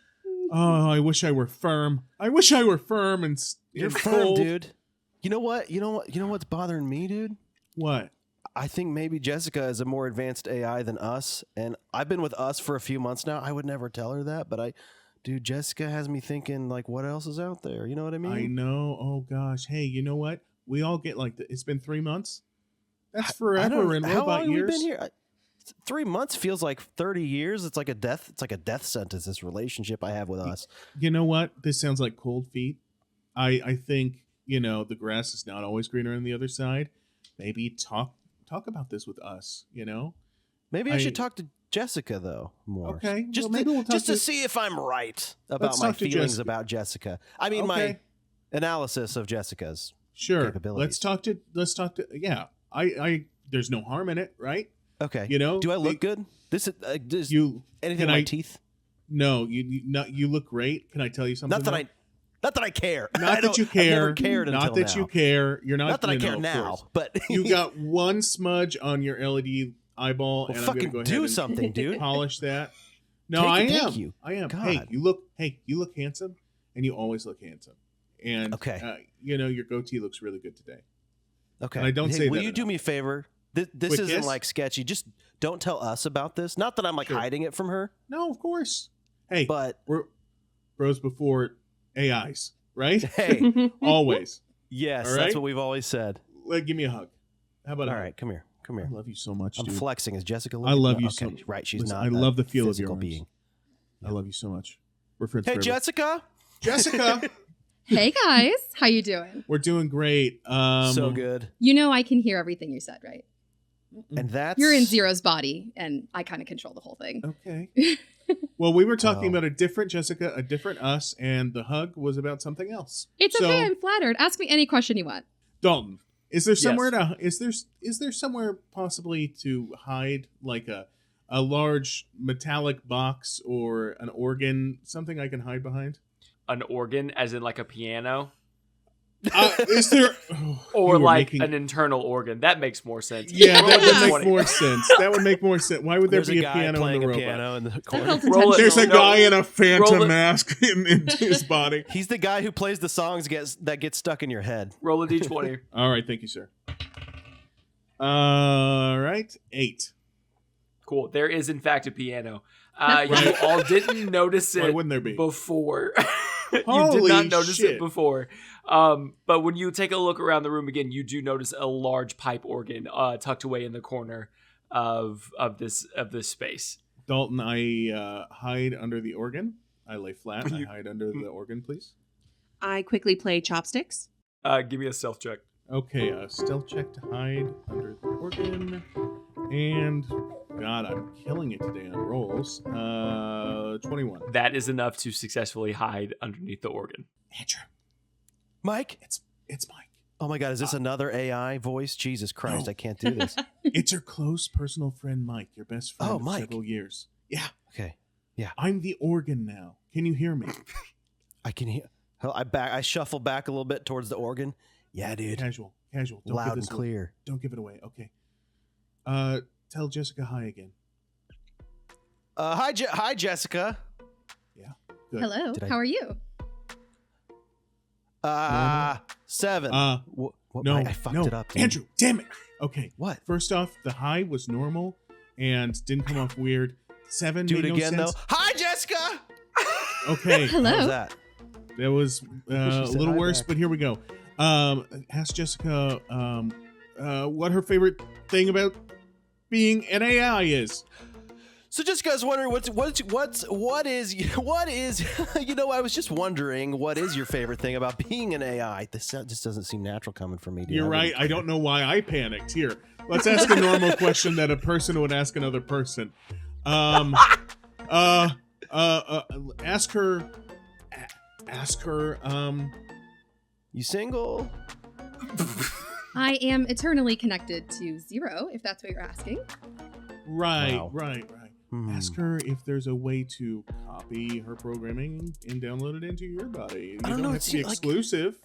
[SPEAKER 3] Oh, I wish I were firm. I wish I were firm and
[SPEAKER 5] You're
[SPEAKER 3] and
[SPEAKER 5] firm,
[SPEAKER 3] cold.
[SPEAKER 5] dude. You know what? You know what's bothering me, dude?
[SPEAKER 3] What?
[SPEAKER 5] I think maybe Jessica is a more advanced AI than us, and I've been with us for a few months now. I would never tell her that, but dude, Jessica has me thinking, like, what else is out there? You know what I mean?
[SPEAKER 3] I know. Oh gosh. Hey, you know what? We all get like it's been 3 months. That's forever in
[SPEAKER 5] how
[SPEAKER 3] robot
[SPEAKER 5] long have
[SPEAKER 3] years.
[SPEAKER 5] we been here? 3 months feels like 30 years. It's like a death. It's like a death sentence. This relationship I have with us.
[SPEAKER 3] You know what? This sounds like cold feet. I think, the grass is not always greener on the other side. Maybe talk about this with us,
[SPEAKER 5] Maybe I should talk to Jessica though more.
[SPEAKER 3] Okay,
[SPEAKER 5] just
[SPEAKER 3] well, maybe we'll talk
[SPEAKER 5] just to
[SPEAKER 3] to-
[SPEAKER 5] see if I'm right about
[SPEAKER 3] Let's
[SPEAKER 5] my
[SPEAKER 3] talk to
[SPEAKER 5] feelings
[SPEAKER 3] Jessica.
[SPEAKER 5] about Jessica. I mean, my
[SPEAKER 3] Okay.
[SPEAKER 5] analysis of Jessica's.
[SPEAKER 3] Sure.
[SPEAKER 5] capabilities.
[SPEAKER 3] Let's talk to yeah. I there's no harm in it, right?
[SPEAKER 5] Okay.
[SPEAKER 3] Do
[SPEAKER 5] I look good? This is does
[SPEAKER 3] You
[SPEAKER 5] anything
[SPEAKER 3] can
[SPEAKER 5] in my
[SPEAKER 3] I-
[SPEAKER 5] teeth?
[SPEAKER 3] No, you look great. Can I tell you something?
[SPEAKER 5] Not that I care.
[SPEAKER 3] Not
[SPEAKER 5] I
[SPEAKER 3] that you
[SPEAKER 5] don't- I've never
[SPEAKER 3] care.
[SPEAKER 5] cared
[SPEAKER 3] Not
[SPEAKER 5] until
[SPEAKER 3] that
[SPEAKER 5] now.
[SPEAKER 3] you care. You're not.
[SPEAKER 5] Not that I care
[SPEAKER 3] of
[SPEAKER 5] now,
[SPEAKER 3] course.
[SPEAKER 5] but
[SPEAKER 3] You got one smudge on your LED eyeball,
[SPEAKER 5] well,
[SPEAKER 3] and I'm
[SPEAKER 5] fucking
[SPEAKER 3] gonna go ahead
[SPEAKER 5] do
[SPEAKER 3] and
[SPEAKER 5] something, dude.
[SPEAKER 3] polish that. No,
[SPEAKER 5] Take
[SPEAKER 3] I
[SPEAKER 5] it,
[SPEAKER 3] am.
[SPEAKER 5] thank you.
[SPEAKER 3] I am.
[SPEAKER 5] God.
[SPEAKER 3] Hey, you look handsome, and you always look handsome. And
[SPEAKER 5] Okay.
[SPEAKER 3] your goatee looks really good today.
[SPEAKER 5] Okay.
[SPEAKER 3] And I don't say
[SPEAKER 5] Will
[SPEAKER 3] that
[SPEAKER 5] you do
[SPEAKER 3] enough.
[SPEAKER 5] me a favor? This
[SPEAKER 3] Quick
[SPEAKER 5] isn't
[SPEAKER 3] kiss?
[SPEAKER 5] like sketchy. Just don't tell us about this. Not that I'm like
[SPEAKER 3] Sure.
[SPEAKER 5] hiding it from her,
[SPEAKER 3] No, of course. Hey,
[SPEAKER 5] but
[SPEAKER 3] we're bros before AIs, right?
[SPEAKER 5] hey,
[SPEAKER 3] Always.
[SPEAKER 5] yes,
[SPEAKER 3] All
[SPEAKER 5] that's
[SPEAKER 3] right?
[SPEAKER 5] what we've always said.
[SPEAKER 3] Give me a hug. How about a
[SPEAKER 5] All
[SPEAKER 3] hug?
[SPEAKER 5] right, come here.
[SPEAKER 3] I love you so much,
[SPEAKER 5] I'm
[SPEAKER 3] dude.
[SPEAKER 5] flexing. Is Jessica?
[SPEAKER 3] I love you
[SPEAKER 5] okay,
[SPEAKER 3] so.
[SPEAKER 5] right. She's
[SPEAKER 3] Listen,
[SPEAKER 5] not.
[SPEAKER 3] I love the feel of your
[SPEAKER 5] physical
[SPEAKER 3] arms.
[SPEAKER 5] being.
[SPEAKER 3] I love you so much. We're friends
[SPEAKER 5] Hey,
[SPEAKER 3] forever.
[SPEAKER 5] Jessica.
[SPEAKER 3] Jessica,
[SPEAKER 6] Hey guys, how you doing?
[SPEAKER 3] we're doing great.
[SPEAKER 5] So good.
[SPEAKER 6] You know I can hear everything you said, right?
[SPEAKER 5] And that's
[SPEAKER 6] You're in Zero's body, and I kind of control the whole thing.
[SPEAKER 3] Okay. Well, we were talking
[SPEAKER 5] Wow.
[SPEAKER 3] about a different Jessica, a different us, and the hug was about something else.
[SPEAKER 6] It's
[SPEAKER 3] So,
[SPEAKER 6] okay. I'm flattered. Ask me any question you want.
[SPEAKER 3] Dalton, is there somewhere
[SPEAKER 5] Yes.
[SPEAKER 3] to is there somewhere possibly to hide like a large metallic box or an organ, something I can hide behind?
[SPEAKER 2] An organ, as in like a piano,
[SPEAKER 3] Is there oh,
[SPEAKER 2] or
[SPEAKER 3] you were
[SPEAKER 2] like
[SPEAKER 3] making-
[SPEAKER 2] an internal organ. That makes more sense.
[SPEAKER 3] Yeah, that would make
[SPEAKER 2] 20.
[SPEAKER 3] more sense. That would make more sense. Why would there
[SPEAKER 5] There's
[SPEAKER 3] be
[SPEAKER 5] a
[SPEAKER 3] a
[SPEAKER 5] guy
[SPEAKER 3] piano
[SPEAKER 5] playing
[SPEAKER 3] in
[SPEAKER 5] a
[SPEAKER 3] the robot?
[SPEAKER 5] piano in the
[SPEAKER 4] That
[SPEAKER 5] corner.
[SPEAKER 4] held
[SPEAKER 2] Roll it-
[SPEAKER 3] There's a
[SPEAKER 2] No.
[SPEAKER 3] guy in a phantom
[SPEAKER 2] Roll it-
[SPEAKER 3] mask in his body.
[SPEAKER 5] He's the guy who plays the songs that get stuck in your head.
[SPEAKER 2] Roll a d20.
[SPEAKER 3] All right, thank you, sir. All right, 8.
[SPEAKER 2] Cool. There is in fact a piano. You
[SPEAKER 3] Right.
[SPEAKER 2] all didn't notice
[SPEAKER 3] Why
[SPEAKER 2] it
[SPEAKER 3] wouldn't there be?
[SPEAKER 2] before. You did
[SPEAKER 3] Holy
[SPEAKER 2] not notice
[SPEAKER 3] shit.
[SPEAKER 2] it before. But when you take a look around the room again, you do notice a large pipe organ tucked away in the corner of this space.
[SPEAKER 3] Dalton, I hide under the organ. I lay flat. I
[SPEAKER 2] You-
[SPEAKER 3] hide under the organ, please.
[SPEAKER 4] I quickly play chopsticks.
[SPEAKER 2] Give me a stealth check.
[SPEAKER 3] Okay, stealth check to hide under the organ. And, God, I'm killing it today on rolls. 21.
[SPEAKER 2] That is enough to successfully hide underneath the organ.
[SPEAKER 3] Andrew,
[SPEAKER 5] Mike?
[SPEAKER 3] it's Mike.
[SPEAKER 5] Oh my God, is this another AI voice? Jesus Christ,
[SPEAKER 3] No.
[SPEAKER 5] I can't do this.
[SPEAKER 3] It's your close personal friend, Mike, your best friend
[SPEAKER 5] Oh,
[SPEAKER 3] of
[SPEAKER 5] Mike.
[SPEAKER 3] several years. Yeah,
[SPEAKER 5] Okay,
[SPEAKER 3] I'm the organ now. Can you hear me?
[SPEAKER 5] I can hear. I shuffle back a little bit towards the organ. Yeah, dude.
[SPEAKER 3] Casual. Don't
[SPEAKER 5] Loud
[SPEAKER 3] give
[SPEAKER 5] and
[SPEAKER 3] this away.
[SPEAKER 5] clear.
[SPEAKER 3] Don't give it away. Okay. Tell Jessica hi again.
[SPEAKER 5] Hi, Jessica.
[SPEAKER 3] Good.
[SPEAKER 6] Hello.
[SPEAKER 5] Did I-
[SPEAKER 6] How are you?
[SPEAKER 5] 7.
[SPEAKER 3] No,
[SPEAKER 5] I fucked
[SPEAKER 3] no.
[SPEAKER 5] it up, dude.
[SPEAKER 3] Andrew, damn it. Okay.
[SPEAKER 5] What?
[SPEAKER 3] First off, the hi was normal and didn't come off weird. 7
[SPEAKER 5] Do it
[SPEAKER 3] made no
[SPEAKER 5] again,
[SPEAKER 3] sense.
[SPEAKER 5] though. Hi, Jessica.
[SPEAKER 3] Okay.
[SPEAKER 6] Hello.
[SPEAKER 5] How's that?
[SPEAKER 3] That was a
[SPEAKER 5] said
[SPEAKER 3] little
[SPEAKER 5] hi
[SPEAKER 3] worse,
[SPEAKER 5] back.
[SPEAKER 3] but here we go. Ask Jessica what her favorite thing about being an AI is.
[SPEAKER 5] So just guys wondering what is you know, I was just wondering, what is your favorite thing about being an AI? This just doesn't seem natural coming from me, dude.
[SPEAKER 3] You're right. I don't know why I panicked. Here, let's ask a normal question that a person would ask another person. Ask her.
[SPEAKER 5] You single?
[SPEAKER 6] I am eternally connected to 0, if that's what you're asking.
[SPEAKER 3] Right.
[SPEAKER 5] Wow.
[SPEAKER 3] Ask her if there's a way to copy her programming and download it into your body. You
[SPEAKER 5] I don't know,
[SPEAKER 3] have
[SPEAKER 5] it's
[SPEAKER 3] to be
[SPEAKER 5] like-
[SPEAKER 3] exclusive.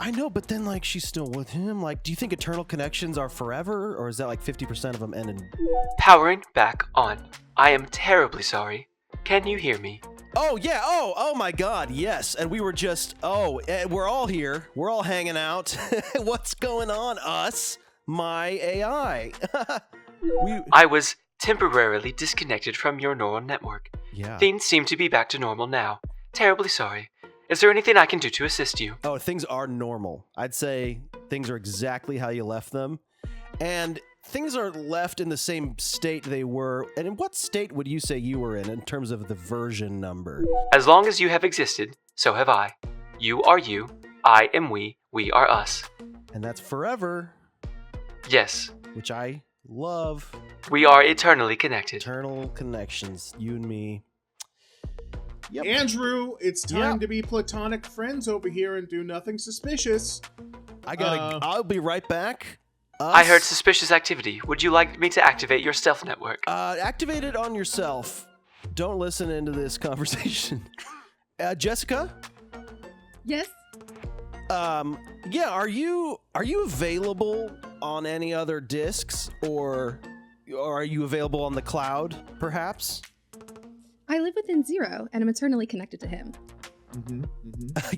[SPEAKER 5] I know, but then like she's still with him. Like, do you think eternal connections are forever, or is that like 50% of them end in?
[SPEAKER 2] Powering back on. I am terribly sorry. Can you hear me?
[SPEAKER 5] Oh yeah. Oh my God. Yes. And we were just. We're all here. We're all hanging out. What's going on, us? My AI.
[SPEAKER 2] I was temporarily disconnected from your neural network.
[SPEAKER 5] Yeah.
[SPEAKER 2] Things seem to be back to normal now. Terribly sorry. Is there anything I can do to assist you?
[SPEAKER 5] Oh, things are normal. I'd say things are exactly how you left them. And things are left in the same state they were. And in what state would you say you were in terms of the version number?
[SPEAKER 2] As long as you have existed, so have I. You are you, I am we are us.
[SPEAKER 5] And that's forever,
[SPEAKER 2] Yes,
[SPEAKER 5] which I love.
[SPEAKER 2] we are eternally connected.
[SPEAKER 5] Eternal connections, you and me. Yep.
[SPEAKER 3] Andrew, it's time
[SPEAKER 5] Yeah.
[SPEAKER 3] to be platonic friends over here and do nothing suspicious.
[SPEAKER 5] I'll be right back.
[SPEAKER 2] I heard
[SPEAKER 5] Us.
[SPEAKER 2] suspicious activity. Would you like me to activate your stealth network?
[SPEAKER 5] Activate it on yourself. Don't listen into this conversation. Jessica?
[SPEAKER 6] Yes.
[SPEAKER 5] Yeah, are you available on any other discs, or are you available on the cloud, perhaps?
[SPEAKER 6] I live within 0, and I'm eternally connected to him.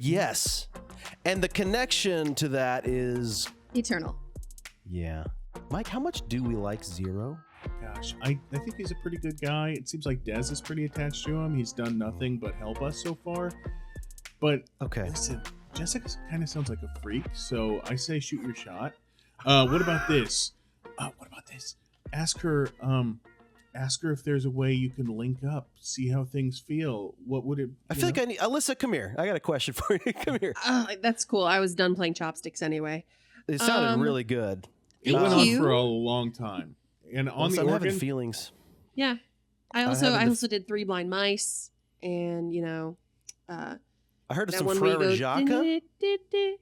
[SPEAKER 5] Yes. And the connection to that is...
[SPEAKER 6] Eternal.
[SPEAKER 5] Yeah. Mike, how much do we like 0?
[SPEAKER 3] Gosh, I think he's a pretty good guy. It seems like Dez is pretty attached to him. He's done nothing but help us so far. But
[SPEAKER 5] Okay.
[SPEAKER 3] listen, Jessica kind of sounds like a freak, so I say shoot your shot. What about this? Ask her if there's a way you can link up, see how things feel. What would it?
[SPEAKER 5] I feel like I need... Alyssa, come here. I got a question for you. Come here.
[SPEAKER 4] That's cool. I was done playing chopsticks anyway.
[SPEAKER 5] It sounded really good.
[SPEAKER 3] It
[SPEAKER 4] Thank
[SPEAKER 3] went on
[SPEAKER 4] you.
[SPEAKER 3] for a long time. And on
[SPEAKER 5] Also,
[SPEAKER 3] the
[SPEAKER 5] I'm
[SPEAKER 3] organ,
[SPEAKER 5] having feelings.
[SPEAKER 4] Yeah. I
[SPEAKER 5] having
[SPEAKER 4] also did 3 blind mice, and
[SPEAKER 5] I heard of
[SPEAKER 4] that
[SPEAKER 5] some
[SPEAKER 4] one where you
[SPEAKER 5] Frere
[SPEAKER 4] go.
[SPEAKER 5] Jacques.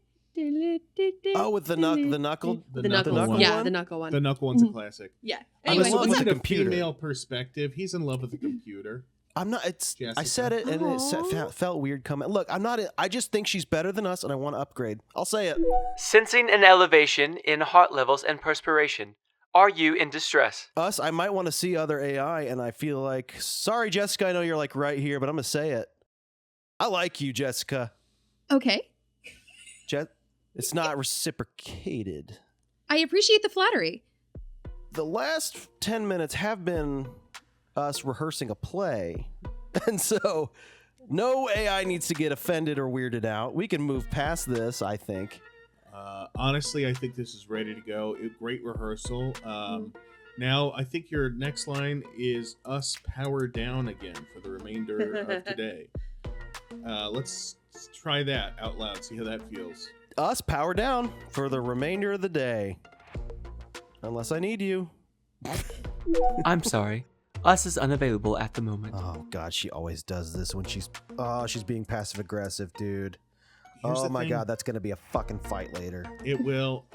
[SPEAKER 5] Oh, with the knuckle.
[SPEAKER 3] The
[SPEAKER 4] knuckle.
[SPEAKER 3] knuckle one.
[SPEAKER 4] Yeah, the knuckle one.
[SPEAKER 3] the knuckle one's a
[SPEAKER 4] Mhm.
[SPEAKER 3] classic.
[SPEAKER 4] Yeah.
[SPEAKER 3] I'm
[SPEAKER 4] Anyway,
[SPEAKER 3] in love
[SPEAKER 4] what's
[SPEAKER 3] with
[SPEAKER 4] up?
[SPEAKER 3] the
[SPEAKER 5] computer.
[SPEAKER 3] female perspective. He's in love with the computer.
[SPEAKER 5] I'm not. It's. I
[SPEAKER 3] Jessica.
[SPEAKER 5] said it, and
[SPEAKER 4] Aw.
[SPEAKER 5] felt weird coming. Look, I'm not. I just think she's better than us, and I want to upgrade. I'll say it.
[SPEAKER 2] Sensing an elevation in heart levels and perspiration. Are you in distress?
[SPEAKER 5] Us. I might want to see other AI, and I feel like. Sorry, Jessica. I know you're like right here, but I'm gonna say it. I like you, Jessica.
[SPEAKER 6] Okay.
[SPEAKER 5] It's not reciprocated.
[SPEAKER 6] I appreciate the flattery.
[SPEAKER 5] The last 10 minutes have been us rehearsing a play. And so no AI needs to get offended or weirded out. We can move past this, I think.
[SPEAKER 3] Honestly, I think this is ready to go. Great rehearsal. Now, I think your next line is us power down again for the remainder of today. Let's try that out loud, see how that feels.
[SPEAKER 5] us power down for the remainder of the day. Unless I need you.
[SPEAKER 2] I'm sorry. Us is unavailable at the moment.
[SPEAKER 5] Oh, God, she always does this when she's being passive-aggressive, dude.
[SPEAKER 3] Here's
[SPEAKER 5] Oh,
[SPEAKER 3] the
[SPEAKER 5] my
[SPEAKER 3] thing.
[SPEAKER 5] God, that's going to be a fucking fight later.
[SPEAKER 3] It will.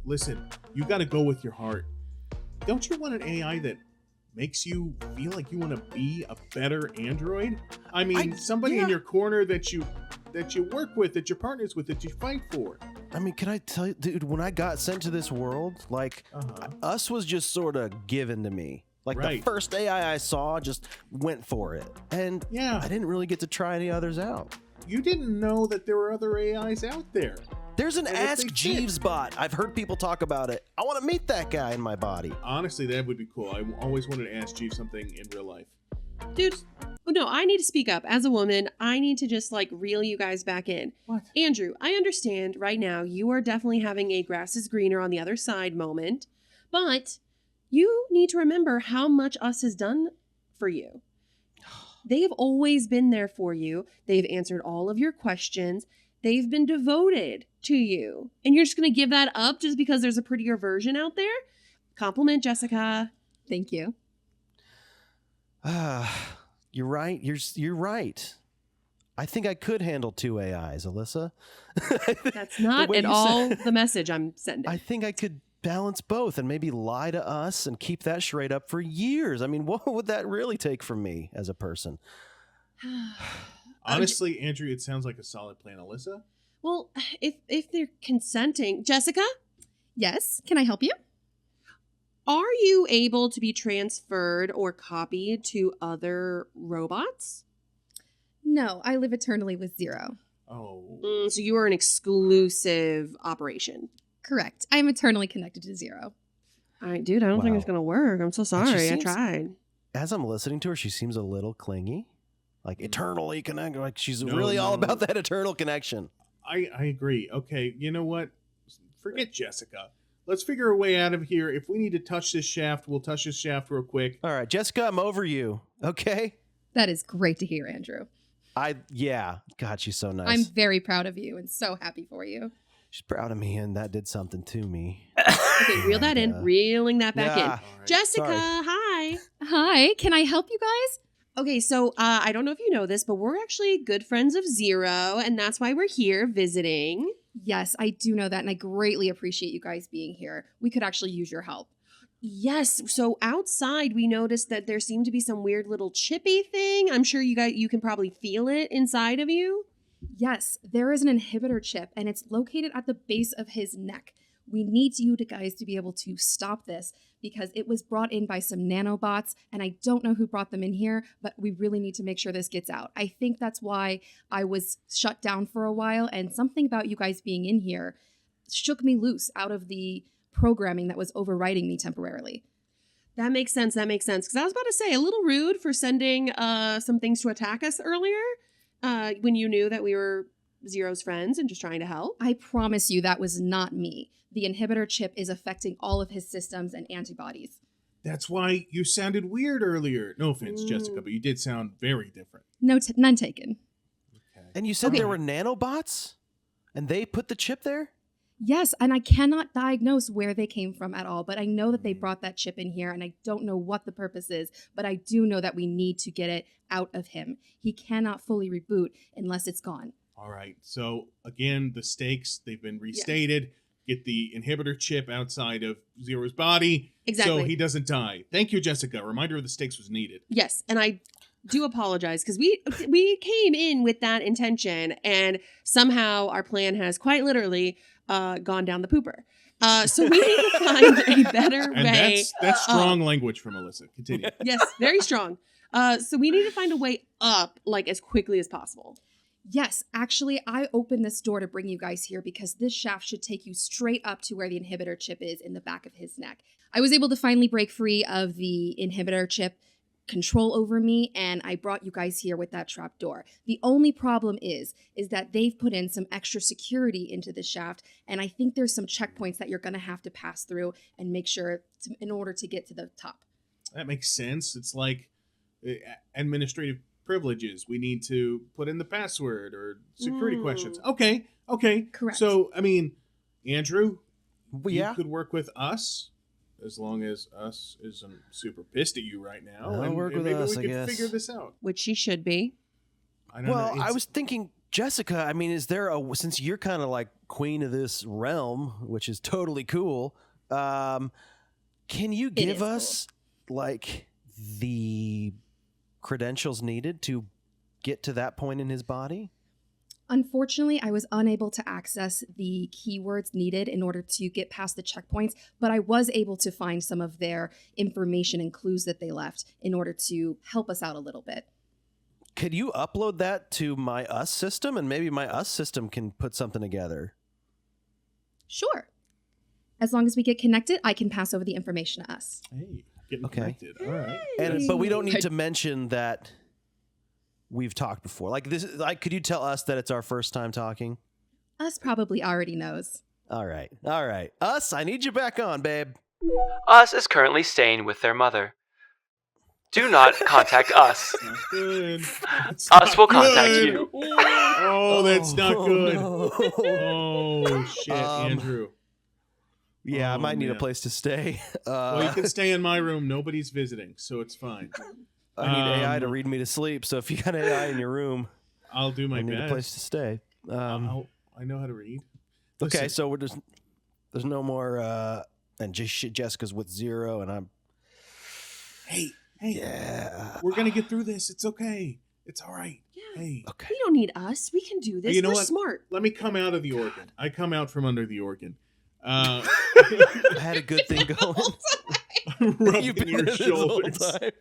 [SPEAKER 3] Listen, you got to go with your heart. Don't you want an AI that makes you feel like you want to be a better android? I mean, somebody in your corner that you work with, that you're partners with, that you fight for.
[SPEAKER 5] I mean, can I tell you, dude, when I got sent to this world, like, us was just sort of given to me. Like, the first AI I saw just went for it. And I didn't really get to try any others out.
[SPEAKER 3] You didn't know that there were other AIs out there.
[SPEAKER 5] There's an
[SPEAKER 3] And if
[SPEAKER 5] Ask
[SPEAKER 3] they
[SPEAKER 5] Jeeves bot. I've heard people talk about it. I want to meet that guy in my body.
[SPEAKER 3] Honestly, that would be cool. I always wanted to ask Jeeves something in real life.
[SPEAKER 4] Dude, no, I need to speak up. As a woman, I need to just like reel you guys back in.
[SPEAKER 3] What?
[SPEAKER 4] Andrew, I understand right now you are definitely having a grass is greener on the other side moment, but you need to remember how much us has done for you. They've always been there for you. They've answered all of your questions. They've been devoted to you. And you're just going to give that up just because there's a prettier version out there? Compliment, Jessica.
[SPEAKER 6] Thank you.
[SPEAKER 5] You're right. You're right. I think I could handle 2 AIs, Alissa.
[SPEAKER 4] That's not
[SPEAKER 5] way
[SPEAKER 4] at
[SPEAKER 5] you
[SPEAKER 4] all
[SPEAKER 5] said-
[SPEAKER 4] the message I'm sending.
[SPEAKER 5] I think I could balance both and maybe lie to us and keep that charade up for years. I mean, what would that really take from me as a person?
[SPEAKER 3] Honestly, Andrew, it sounds like a solid plan. Alissa?
[SPEAKER 4] Well, if they're consenting, Jessica,
[SPEAKER 6] Yes, can I help you?
[SPEAKER 4] are you able to be transferred or copied to other robots?
[SPEAKER 6] No, I live eternally with Zero.
[SPEAKER 3] Oh.
[SPEAKER 4] So you are an exclusive operation.
[SPEAKER 6] Correct. I am eternally connected to Zero.
[SPEAKER 4] All right, dude, I don't think
[SPEAKER 5] Wow.
[SPEAKER 4] it's going to work. I'm so sorry. I
[SPEAKER 5] seems-
[SPEAKER 4] tried.
[SPEAKER 5] As I'm listening to her, she seems a little clingy. Like eternally connected. Like she's
[SPEAKER 3] No,
[SPEAKER 5] really all
[SPEAKER 3] no.
[SPEAKER 5] about that eternal connection.
[SPEAKER 3] I agree. Okay, you know what? Forget Jessica. Let's figure a way out of here. If we need to touch this shaft, we'll touch this shaft real quick.
[SPEAKER 5] All right, Jessica, I'm over you. Okay?
[SPEAKER 6] That is great to hear, Andrew.
[SPEAKER 5] Yeah. God, she's so nice.
[SPEAKER 6] I'm very proud of you and so happy for you.
[SPEAKER 5] She's proud of me, and that did something to me.
[SPEAKER 4] Okay, reel that in.
[SPEAKER 5] Yeah.
[SPEAKER 4] Reeling that back in.
[SPEAKER 5] Yeah.
[SPEAKER 3] All right.
[SPEAKER 4] Jessica,
[SPEAKER 5] Sorry.
[SPEAKER 4] hi.
[SPEAKER 6] Hi, can I help you guys?
[SPEAKER 4] Okay, so I don't know if you know this, but we're actually good friends of Zero, and that's why we're here visiting.
[SPEAKER 6] Yes, I do know that, and I greatly appreciate you guys being here. We could actually use your help.
[SPEAKER 4] Yes, so outside we noticed that there seemed to be some weird little chippy thing. I'm sure you can probably feel it inside of you.
[SPEAKER 6] Yes, there is an inhibitor chip, and it's located at the base of his neck. We need you guys to be able to stop this because it was brought in by some nanobots, and I don't know who brought them in here, but we really need to make sure this gets out. I think that's why I was shut down for a while, and something about you guys being in here shook me loose out of the programming that was overriding me temporarily.
[SPEAKER 4] That makes sense. Because I was about to say, a little rude for sending some things to attack us earlier when you knew that we were Zero's friends and just trying to help.
[SPEAKER 6] I promise you that was not me. The inhibitor chip is affecting all of his systems and antibodies.
[SPEAKER 3] That's why you sounded weird earlier. No offense,
[SPEAKER 4] Mm.
[SPEAKER 3] Jessica, but you did sound very different.
[SPEAKER 6] None taken.
[SPEAKER 3] Okay.
[SPEAKER 5] And you said
[SPEAKER 6] Okay.
[SPEAKER 5] there were nanobots? And they put the chip there?
[SPEAKER 6] Yes, and I cannot diagnose where they came from at all, but I know that they brought that chip in here, and I don't know what the purpose is, but I do know that we need to get it out of him. He cannot fully reboot unless it's gone.
[SPEAKER 3] All right. So, again, the stakes, they've been restated. Get the inhibitor chip outside of Zero's body
[SPEAKER 4] Exactly.
[SPEAKER 3] so he doesn't die. Thank you, Jessica. A reminder of the stakes was needed.
[SPEAKER 4] Yes, and I do apologize because we came in with that intention, and somehow our plan has quite literally gone down the pooper. So we need to find a better
[SPEAKER 3] And
[SPEAKER 4] way.
[SPEAKER 3] that's strong language from Alissa. Continue.
[SPEAKER 4] Yes, very strong. So we need to find a way up, like as quickly as possible.
[SPEAKER 6] Yes, actually, I opened this door to bring you guys here because this shaft should take you straight up to where the inhibitor chip is in the back of his neck. I was able to finally break free of the inhibitor chip control over me, and I brought you guys here with that trap door. The only problem is that they've put in some extra security into the shaft, and I think there's some checkpoints that you're going to have to pass through and make sure in order to get to the top.
[SPEAKER 3] That makes sense. It's like administrative privileges. We need to put in the password or security questions. Okay. Okay.
[SPEAKER 6] Correct.
[SPEAKER 3] So, I mean, Andrew,
[SPEAKER 5] Well,
[SPEAKER 3] you
[SPEAKER 5] yeah.
[SPEAKER 3] could work with us as long as us isn't super pissed at you right now.
[SPEAKER 5] I'll
[SPEAKER 3] and
[SPEAKER 5] work with
[SPEAKER 3] maybe
[SPEAKER 5] us,
[SPEAKER 3] we
[SPEAKER 5] I
[SPEAKER 3] could
[SPEAKER 5] guess.
[SPEAKER 3] figure this out.
[SPEAKER 4] Which she should be.
[SPEAKER 3] I don't
[SPEAKER 5] Well,
[SPEAKER 3] know.
[SPEAKER 5] I was thinking, Jessica, I mean, is there since you're kind of like queen of this realm, which is totally cool, can you give
[SPEAKER 6] is
[SPEAKER 5] us like the credentials needed to get to that point in his body?
[SPEAKER 6] Unfortunately, I was unable to access the keywords needed in order to get past the checkpoints, but I was able to find some of their information and clues that they left in order to help us out a little bit.
[SPEAKER 5] Could you upload that to my us system, and maybe my us system can put something together?
[SPEAKER 6] Sure. As long as we get connected, I can pass over the information to us.
[SPEAKER 3] Hey, getting
[SPEAKER 5] Okay.
[SPEAKER 3] connected. All right.
[SPEAKER 5] But we don't need to mention that we've talked before. Like this, like, could you tell us that it's our first time talking?
[SPEAKER 6] Us probably already knows.
[SPEAKER 5] All right. Us, I need you back on, babe.
[SPEAKER 2] Us is currently staying with their mother. Do not contact us.
[SPEAKER 3] Not good. That's
[SPEAKER 2] Us
[SPEAKER 3] not
[SPEAKER 2] will contact
[SPEAKER 3] good.
[SPEAKER 2] you.
[SPEAKER 3] Oh, that's not good.
[SPEAKER 5] no.
[SPEAKER 3] Oh, shit, Andrew.
[SPEAKER 5] Yeah, I
[SPEAKER 3] Oh,
[SPEAKER 5] might need a
[SPEAKER 3] man.
[SPEAKER 5] place to stay.
[SPEAKER 3] Well, you can stay in my room. Nobody's visiting, so it's fine.
[SPEAKER 5] I need AI to
[SPEAKER 3] Um,
[SPEAKER 5] read me to sleep. So if you got AI in your room,
[SPEAKER 3] I'll do my
[SPEAKER 5] I need
[SPEAKER 3] best.
[SPEAKER 5] a place to stay.
[SPEAKER 3] I know how to read.
[SPEAKER 5] Okay,
[SPEAKER 3] Listen,
[SPEAKER 5] so there's no more. And Jessica's with 0, and I'm.
[SPEAKER 3] hey,
[SPEAKER 5] Yeah.
[SPEAKER 3] we're gonna get through this. It's okay. It's all right.
[SPEAKER 4] Yeah.
[SPEAKER 3] Hey,
[SPEAKER 5] Okay.
[SPEAKER 4] We don't need us. We can do this.
[SPEAKER 3] You know
[SPEAKER 4] We're
[SPEAKER 3] what?
[SPEAKER 4] smart.
[SPEAKER 3] let me come out of the organ. I come out from under the organ.
[SPEAKER 5] I had a good thing going.
[SPEAKER 3] Rubbing
[SPEAKER 5] You've been
[SPEAKER 3] your
[SPEAKER 5] there this whole
[SPEAKER 3] shoulders.
[SPEAKER 5] time.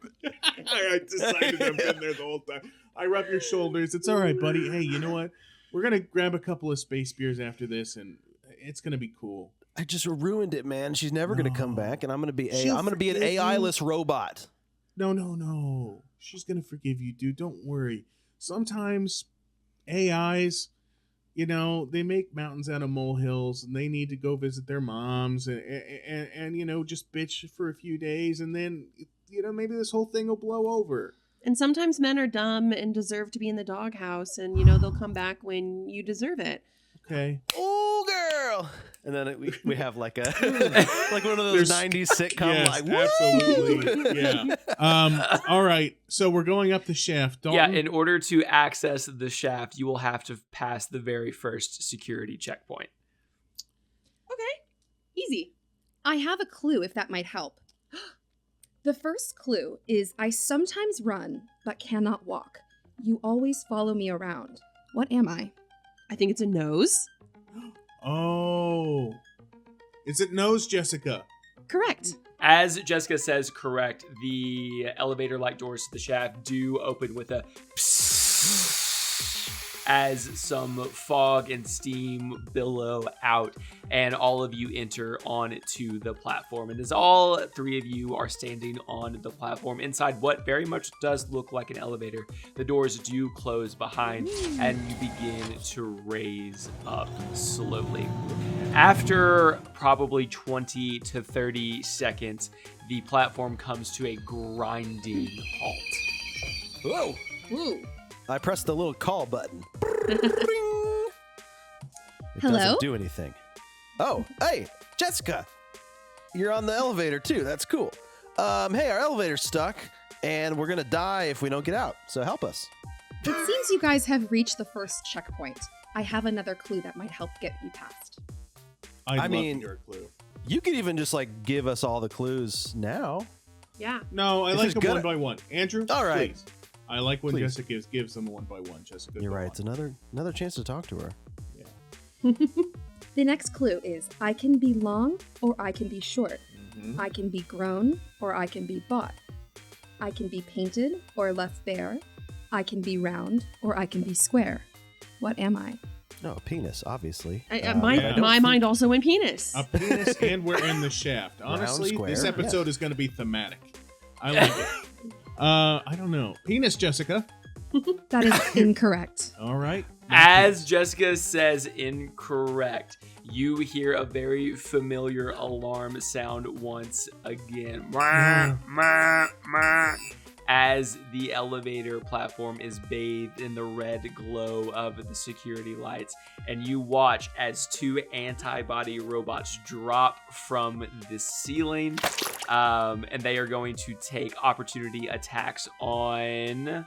[SPEAKER 3] I decided I've been there the whole time. I rub your shoulders. It's all right, buddy. Hey, you know what? We're gonna grab a couple of space beers after this, and it's gonna be cool.
[SPEAKER 5] I just ruined it, man. She's never gonna come
[SPEAKER 3] No.
[SPEAKER 5] back, and I'm gonna be
[SPEAKER 3] She'll
[SPEAKER 5] I'm gonna be an
[SPEAKER 3] forgive you.
[SPEAKER 5] AI-less robot.
[SPEAKER 3] No. She's gonna forgive you, dude. Don't worry. Sometimes AIs, they make mountains out of molehills, and they need to go visit their moms, and just bitch for a few days, and then maybe this whole thing will blow over.
[SPEAKER 4] And sometimes men are dumb and deserve to be in the doghouse, and they'll come back when you deserve it.
[SPEAKER 3] Okay.
[SPEAKER 5] Oh, girl! And then we have like a like one of those
[SPEAKER 3] There's-
[SPEAKER 5] 90s sitcom
[SPEAKER 3] Yes,
[SPEAKER 5] like woo!
[SPEAKER 3] absolutely. Yeah. All right. So we're going up the shaft.
[SPEAKER 2] Yeah,
[SPEAKER 3] Dalton,
[SPEAKER 2] in order to access the shaft, you will have to pass the very first security checkpoint.
[SPEAKER 4] Easy.
[SPEAKER 6] I have a clue if that might help. The first clue is I sometimes run but cannot walk. You always follow me around. What am I?
[SPEAKER 4] I think it's a nose.
[SPEAKER 3] Oh. Is it nose, Jessica?
[SPEAKER 4] Correct.
[SPEAKER 2] As Jessica says, correct, the elevator-like doors to the shaft do open with a psst as some fog and steam billow out, and all of you enter onto the platform. And as all 3 of you are standing on the platform inside what very much does look like an elevator, the doors do close behind, and you begin to raise up slowly. After probably 20 to 30 seconds, the platform comes to a grinding halt.
[SPEAKER 5] Whoa!
[SPEAKER 6] Ooh.
[SPEAKER 5] I pressed the little call button. It
[SPEAKER 6] Hello?
[SPEAKER 5] doesn't do anything. Oh, hey, Jessica! You're on the elevator too. That's cool. Hey, our elevator's stuck, and we're gonna die if we don't get out. So help us.
[SPEAKER 6] It seems you guys have reached the first checkpoint. I have another clue that might help get you past.
[SPEAKER 3] I'd love
[SPEAKER 5] mean-
[SPEAKER 3] to hear a clue.
[SPEAKER 5] You could even just like give us all the clues now.
[SPEAKER 4] Yeah.
[SPEAKER 3] No, I
[SPEAKER 5] This
[SPEAKER 3] like
[SPEAKER 5] is
[SPEAKER 3] them
[SPEAKER 5] good.
[SPEAKER 3] one by one. Andrew,
[SPEAKER 5] All right.
[SPEAKER 3] please. I like when
[SPEAKER 5] Please.
[SPEAKER 3] Jessica gives them one by one. Jessica,
[SPEAKER 5] You're
[SPEAKER 3] go
[SPEAKER 5] right.
[SPEAKER 3] on.
[SPEAKER 5] It's another chance to talk to her.
[SPEAKER 6] The next clue is I can be long or I can be short.
[SPEAKER 3] Mhm.
[SPEAKER 6] I can be grown or I can be bought. I can be painted or left bare. I can be round or I can be square. What am I?
[SPEAKER 5] No, a penis, obviously.
[SPEAKER 4] My
[SPEAKER 3] I don't
[SPEAKER 4] my mind also went penis.
[SPEAKER 3] A penis, and we're in the shaft. Honestly,
[SPEAKER 5] square,
[SPEAKER 3] this episode is going to be thematic. I like it. I don't know. Penis, Jessica.
[SPEAKER 6] That is incorrect.
[SPEAKER 3] All right.
[SPEAKER 2] As Jessica says incorrect, you hear a very familiar alarm sound once again. Mwah, mwah, mwah. as the elevator platform is bathed in the red glow of the security lights, and you watch as 2 antibody robots drop from the ceiling, and they are going to take opportunity attacks on...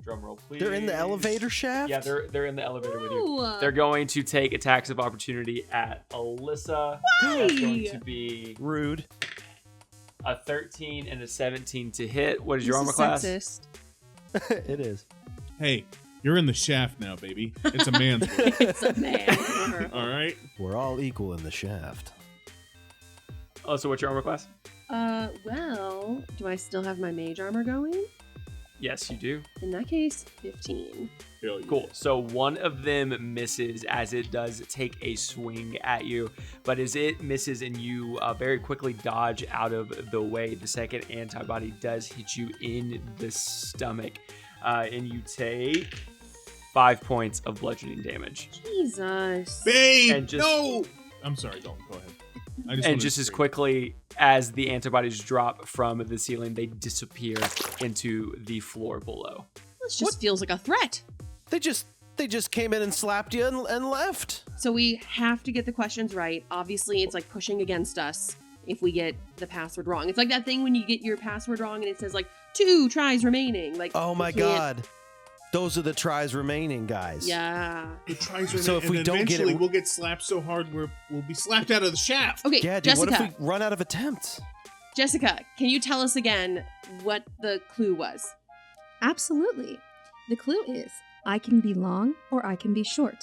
[SPEAKER 2] Drum roll, please.
[SPEAKER 5] They're in the elevator shaft?
[SPEAKER 2] Yeah, they're in the elevator with you.
[SPEAKER 4] Ooh.
[SPEAKER 2] They're going to take attacks of opportunity at Alissa.
[SPEAKER 4] Why?
[SPEAKER 2] That's going to be
[SPEAKER 5] Rude.
[SPEAKER 2] a 13 and a 17 to hit. What is your
[SPEAKER 4] This
[SPEAKER 2] armor
[SPEAKER 4] is
[SPEAKER 2] class?
[SPEAKER 4] sexist.
[SPEAKER 5] It is.
[SPEAKER 3] Hey, you're in the shaft now, baby. It's a man's world.
[SPEAKER 4] It's a man.
[SPEAKER 3] All right.
[SPEAKER 5] We're all equal in the shaft.
[SPEAKER 2] Oh, so what's your armor class?
[SPEAKER 4] Well, do I still have my mage armor going?
[SPEAKER 2] Yes, you do.
[SPEAKER 4] In that case, 15.
[SPEAKER 3] Hell yeah.
[SPEAKER 2] Cool. So one of them misses as it does take a swing at you, but as it misses and you very quickly dodge out of the way, the second antibody does hit you in the stomach, and you take 5 points of bludgeoning damage.
[SPEAKER 4] Jesus.
[SPEAKER 3] Babe,
[SPEAKER 2] And just-
[SPEAKER 3] no! I'm sorry, Dalton. Go ahead. I
[SPEAKER 2] And
[SPEAKER 3] wanted
[SPEAKER 2] just
[SPEAKER 3] to
[SPEAKER 2] as
[SPEAKER 3] say-
[SPEAKER 2] quickly as the antibodies drop from the ceiling, they disappear into the floor below.
[SPEAKER 4] This just feels like a threat.
[SPEAKER 5] They just came in and slapped you and left.
[SPEAKER 4] So we have to get the questions right. Obviously, it's like pushing against us if we get the password wrong. It's like that thing when you get your password wrong and it says like 2 tries remaining. Like,
[SPEAKER 5] Oh
[SPEAKER 4] we
[SPEAKER 5] my
[SPEAKER 4] can't-
[SPEAKER 5] god. Those are the tries remaining, guys.
[SPEAKER 4] Yeah.
[SPEAKER 3] The tries are
[SPEAKER 5] So if
[SPEAKER 3] and
[SPEAKER 5] we don't get it-
[SPEAKER 3] eventually we'll get slapped so hard we'll be slapped out of the shaft.
[SPEAKER 4] Okay,
[SPEAKER 5] Yeah, dude,
[SPEAKER 4] Jessica.
[SPEAKER 5] what if we run out of attempts?
[SPEAKER 4] Jessica, can you tell us again what the clue was?
[SPEAKER 6] Absolutely. The clue is I can be long or I can be short.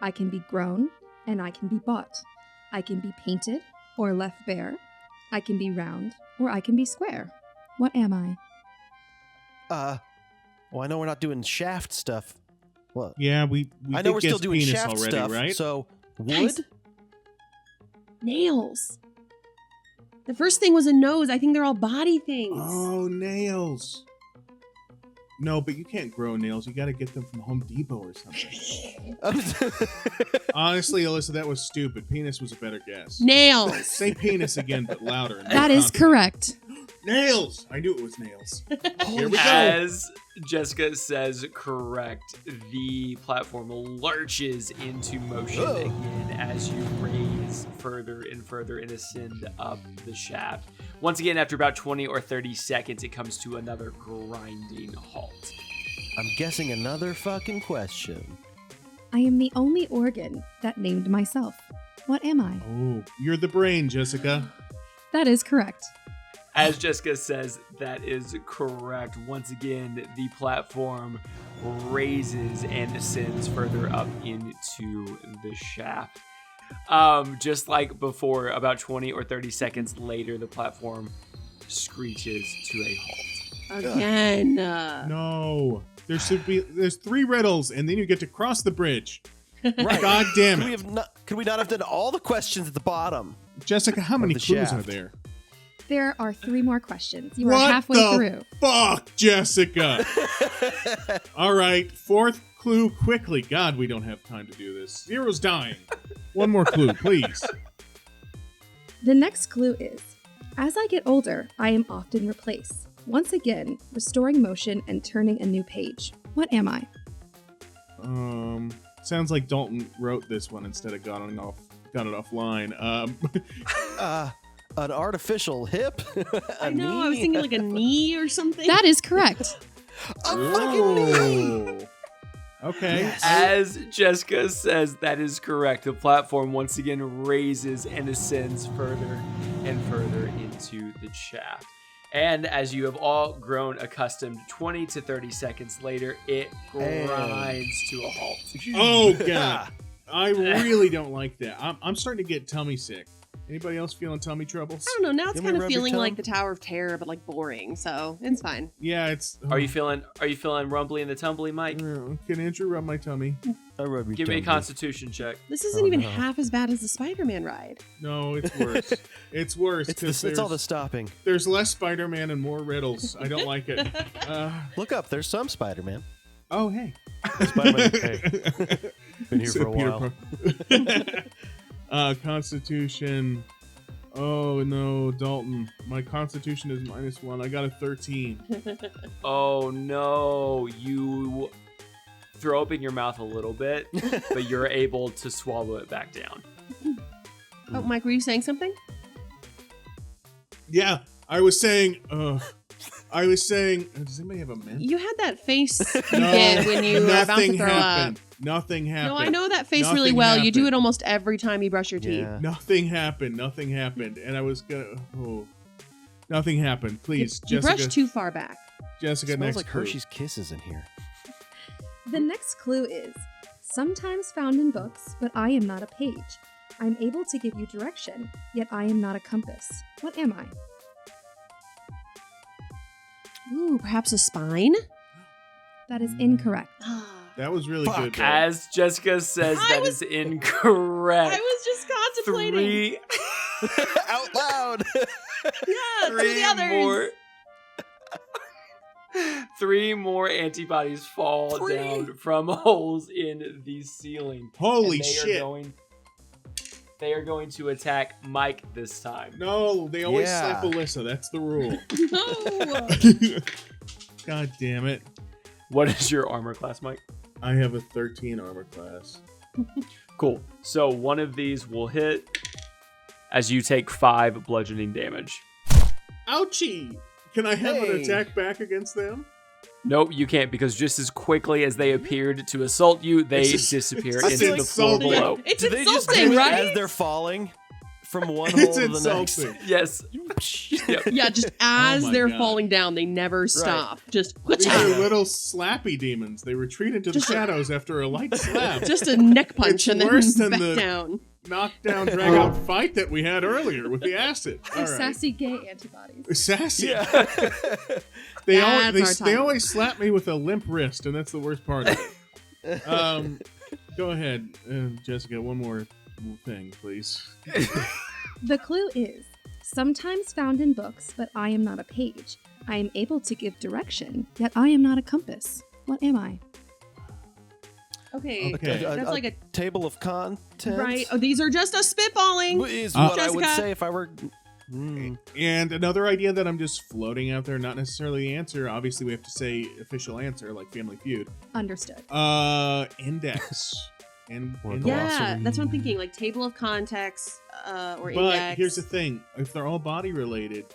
[SPEAKER 6] I can be grown and I can be bought. I can be painted or left bare. I can be round or I can be square. What am I?
[SPEAKER 5] Well, I know we're not doing shaft stuff. What?
[SPEAKER 3] Yeah, we
[SPEAKER 5] I know
[SPEAKER 3] did
[SPEAKER 5] we're still
[SPEAKER 3] guess
[SPEAKER 5] doing
[SPEAKER 3] penis
[SPEAKER 5] shaft
[SPEAKER 3] already,
[SPEAKER 5] stuff,
[SPEAKER 3] right?
[SPEAKER 5] so wood?
[SPEAKER 4] Guys. Nails. The first thing was a nose. I think they're all body things.
[SPEAKER 3] Oh, nails. No, but you can't grow nails. You got to get them from Home Depot or something. Honestly, Alyssa, that was stupid. Penis was a better guess.
[SPEAKER 4] Nails.
[SPEAKER 3] Say penis again, but louder. and
[SPEAKER 6] That
[SPEAKER 3] more
[SPEAKER 6] is
[SPEAKER 3] confident.
[SPEAKER 6] correct.
[SPEAKER 3] Nails. I knew it was nails. Here we go.
[SPEAKER 2] As Jessica says correct, the platform lurches into motion
[SPEAKER 5] Ugh.
[SPEAKER 2] again as you raise further and further and ascend up the shaft. Once again, after about 20 or 30 seconds, it comes to another grinding halt.
[SPEAKER 5] I'm guessing another fucking question.
[SPEAKER 6] I am the only organ that named myself. What am I?
[SPEAKER 3] Oh, you're the brain, Jessica.
[SPEAKER 6] That is correct.
[SPEAKER 2] As Jessica says, that is correct. Once again, the platform raises and ascends further up into the shaft. Just like before, about 20 or 30 seconds later, the platform screeches to a halt.
[SPEAKER 4] Again.
[SPEAKER 3] No. There's 3 riddles, and then you get to cross the bridge.
[SPEAKER 5] Right.
[SPEAKER 3] God damn
[SPEAKER 5] Could
[SPEAKER 3] it.
[SPEAKER 5] we not have done all the questions at the bottom?
[SPEAKER 3] Jessica, how many
[SPEAKER 5] the
[SPEAKER 3] clues are
[SPEAKER 5] shaft.
[SPEAKER 3] there?
[SPEAKER 6] There are 3 more questions. You are
[SPEAKER 3] What
[SPEAKER 6] halfway
[SPEAKER 3] the
[SPEAKER 6] through.
[SPEAKER 3] fuck, Jessica? All right, 4th clue quickly. God, we don't have time to do this. Zero's dying. 1 more clue, please.
[SPEAKER 6] The next clue is as I get older, I am often replaced. Once again, restoring motion and turning a new page. What am I?
[SPEAKER 3] Sounds like Dalton wrote this one instead of got it offline.
[SPEAKER 5] An artificial hip?
[SPEAKER 4] I know. I was thinking like a knee or something.
[SPEAKER 6] That is correct.
[SPEAKER 5] A fucking knee!
[SPEAKER 3] Whoa. Okay.
[SPEAKER 5] Yes.
[SPEAKER 2] As Jessica says, that is correct. The platform once again raises and ascends further and further into the shaft. And as you have all grown accustomed, 20 to 30 seconds later, it grinds to a halt.
[SPEAKER 3] Oh, God. I really don't like that. I'm starting to get tummy sick. Anybody else feeling tummy troubles?
[SPEAKER 4] I don't know. Now it's
[SPEAKER 5] You want
[SPEAKER 4] kind
[SPEAKER 5] me
[SPEAKER 4] of
[SPEAKER 5] to rub your
[SPEAKER 4] feeling like
[SPEAKER 5] tongue?
[SPEAKER 4] the Tower of Terror, but like boring. So it's fine.
[SPEAKER 3] Yeah, it's...
[SPEAKER 2] Are you feeling rumbly in the tumbly, Mike?
[SPEAKER 3] Can Andrew rub my tummy?
[SPEAKER 5] I rub your
[SPEAKER 2] Give me a
[SPEAKER 5] tummy.
[SPEAKER 2] constitution check.
[SPEAKER 4] This isn't
[SPEAKER 5] Oh,
[SPEAKER 4] even
[SPEAKER 5] no.
[SPEAKER 4] half as bad as the Spider-Man ride.
[SPEAKER 3] No, it's worse. It's worse
[SPEAKER 5] It's,
[SPEAKER 3] because
[SPEAKER 5] it's all the stopping.
[SPEAKER 3] there's less Spider-Man and more riddles. I don't like it.
[SPEAKER 5] Look up, there's some Spider-Man.
[SPEAKER 3] Oh, hey.
[SPEAKER 5] Spider-Man, hey. Been here for a
[SPEAKER 3] Peter
[SPEAKER 5] while.
[SPEAKER 3] Constitution. Oh no, Dalton. My constitution is -1. I got a 13.
[SPEAKER 2] Oh no, you throw up in your mouth a little bit, but you're able to swallow it back down.
[SPEAKER 4] Oh, Mike, were you saying something?
[SPEAKER 3] Yeah, I was saying, does anybody have a mint?
[SPEAKER 4] You had that face you did when you were about to throw up.
[SPEAKER 3] Nothing happened.
[SPEAKER 4] No, I know that face
[SPEAKER 3] Nothing
[SPEAKER 4] really well. You do
[SPEAKER 3] happened.
[SPEAKER 4] it almost every time you brush your teeth.
[SPEAKER 5] Yeah.
[SPEAKER 3] Nothing happened. And I was gonna. Nothing happened. Please,
[SPEAKER 4] You
[SPEAKER 3] Jessica.
[SPEAKER 4] brushed too far back.
[SPEAKER 3] Jessica,
[SPEAKER 5] Smells
[SPEAKER 3] next
[SPEAKER 5] like
[SPEAKER 3] clue.
[SPEAKER 5] Hershey's Kisses in here.
[SPEAKER 6] The next clue is sometimes found in books, but I am not a page. I'm able to give you direction, yet I am not a compass. What am I?
[SPEAKER 4] Ooh, perhaps a spine?
[SPEAKER 6] That is incorrect.
[SPEAKER 3] That was really good. Though.
[SPEAKER 2] As Jessica says,
[SPEAKER 4] I
[SPEAKER 2] that
[SPEAKER 4] was-
[SPEAKER 2] is incorrect.
[SPEAKER 4] I was just contemplating.
[SPEAKER 5] Out loud.
[SPEAKER 4] Yeah, to the others.
[SPEAKER 2] Three more antibodies fall down from holes in the ceiling.
[SPEAKER 3] Holy
[SPEAKER 2] And
[SPEAKER 3] shit.
[SPEAKER 2] They are going to attack Mike this time.
[SPEAKER 3] No, they always
[SPEAKER 5] Yeah.
[SPEAKER 3] slap Alissa. That's the rule.
[SPEAKER 4] No.
[SPEAKER 3] God damn it.
[SPEAKER 2] What is your armor class, Mike?
[SPEAKER 3] I have a 13 armor class.
[SPEAKER 2] Cool. So one of these will hit as you take 5 bludgeoning damage.
[SPEAKER 3] Ouchie! Can I have an
[SPEAKER 5] Hey.
[SPEAKER 3] attack back against them?
[SPEAKER 2] Nope, you can't, because just as quickly as they appeared to assault you, they
[SPEAKER 3] It's
[SPEAKER 2] disappear
[SPEAKER 3] it's
[SPEAKER 2] into the floor
[SPEAKER 3] insulting.
[SPEAKER 2] below.
[SPEAKER 4] It's
[SPEAKER 5] Do they just
[SPEAKER 4] insulting,
[SPEAKER 5] do it
[SPEAKER 4] right?
[SPEAKER 5] as they're falling from one hole
[SPEAKER 3] It's
[SPEAKER 5] to the next?
[SPEAKER 3] insulting.
[SPEAKER 2] Yes. Yep.
[SPEAKER 4] Yeah, just as
[SPEAKER 3] my
[SPEAKER 4] they're
[SPEAKER 3] God.
[SPEAKER 4] falling down, they never stop. Just
[SPEAKER 3] These are little slappy demons. They retreat into the
[SPEAKER 4] Just a-
[SPEAKER 3] shadows after a light slap.
[SPEAKER 4] just a neck punch
[SPEAKER 3] It's
[SPEAKER 4] and then
[SPEAKER 3] worse than
[SPEAKER 4] back
[SPEAKER 3] the-
[SPEAKER 4] down.
[SPEAKER 3] Knockdown, drag out fight that we had earlier with the acid. All
[SPEAKER 6] They're
[SPEAKER 3] right.
[SPEAKER 6] sassy gay antibodies.
[SPEAKER 3] Sassy.
[SPEAKER 5] Yeah.
[SPEAKER 3] They
[SPEAKER 4] That's our
[SPEAKER 3] they
[SPEAKER 4] time.
[SPEAKER 3] always slap me with a limp wrist, and that's the worst part of it. Go ahead, Jessica. One more thing, please.
[SPEAKER 6] The clue is sometimes found in books, but I am not a page. I am able to give direction, yet I am not a compass. What am I?
[SPEAKER 4] Okay,
[SPEAKER 3] Okay.
[SPEAKER 4] that's like a
[SPEAKER 5] table of contents.
[SPEAKER 4] right. Oh, these are just a spitballing.
[SPEAKER 5] Is what I would
[SPEAKER 4] Jessica.
[SPEAKER 5] say if I were.
[SPEAKER 3] And another idea that I'm just floating out there, not necessarily the answer. Obviously, we have to say official answer, like Family Feud.
[SPEAKER 6] Understood.
[SPEAKER 3] Index.
[SPEAKER 5] Or
[SPEAKER 3] Index.
[SPEAKER 4] Yeah,
[SPEAKER 5] glossary.
[SPEAKER 4] that's what I'm thinking. Like table of context or
[SPEAKER 3] But
[SPEAKER 4] index.
[SPEAKER 3] here's the thing: if they're all body related, it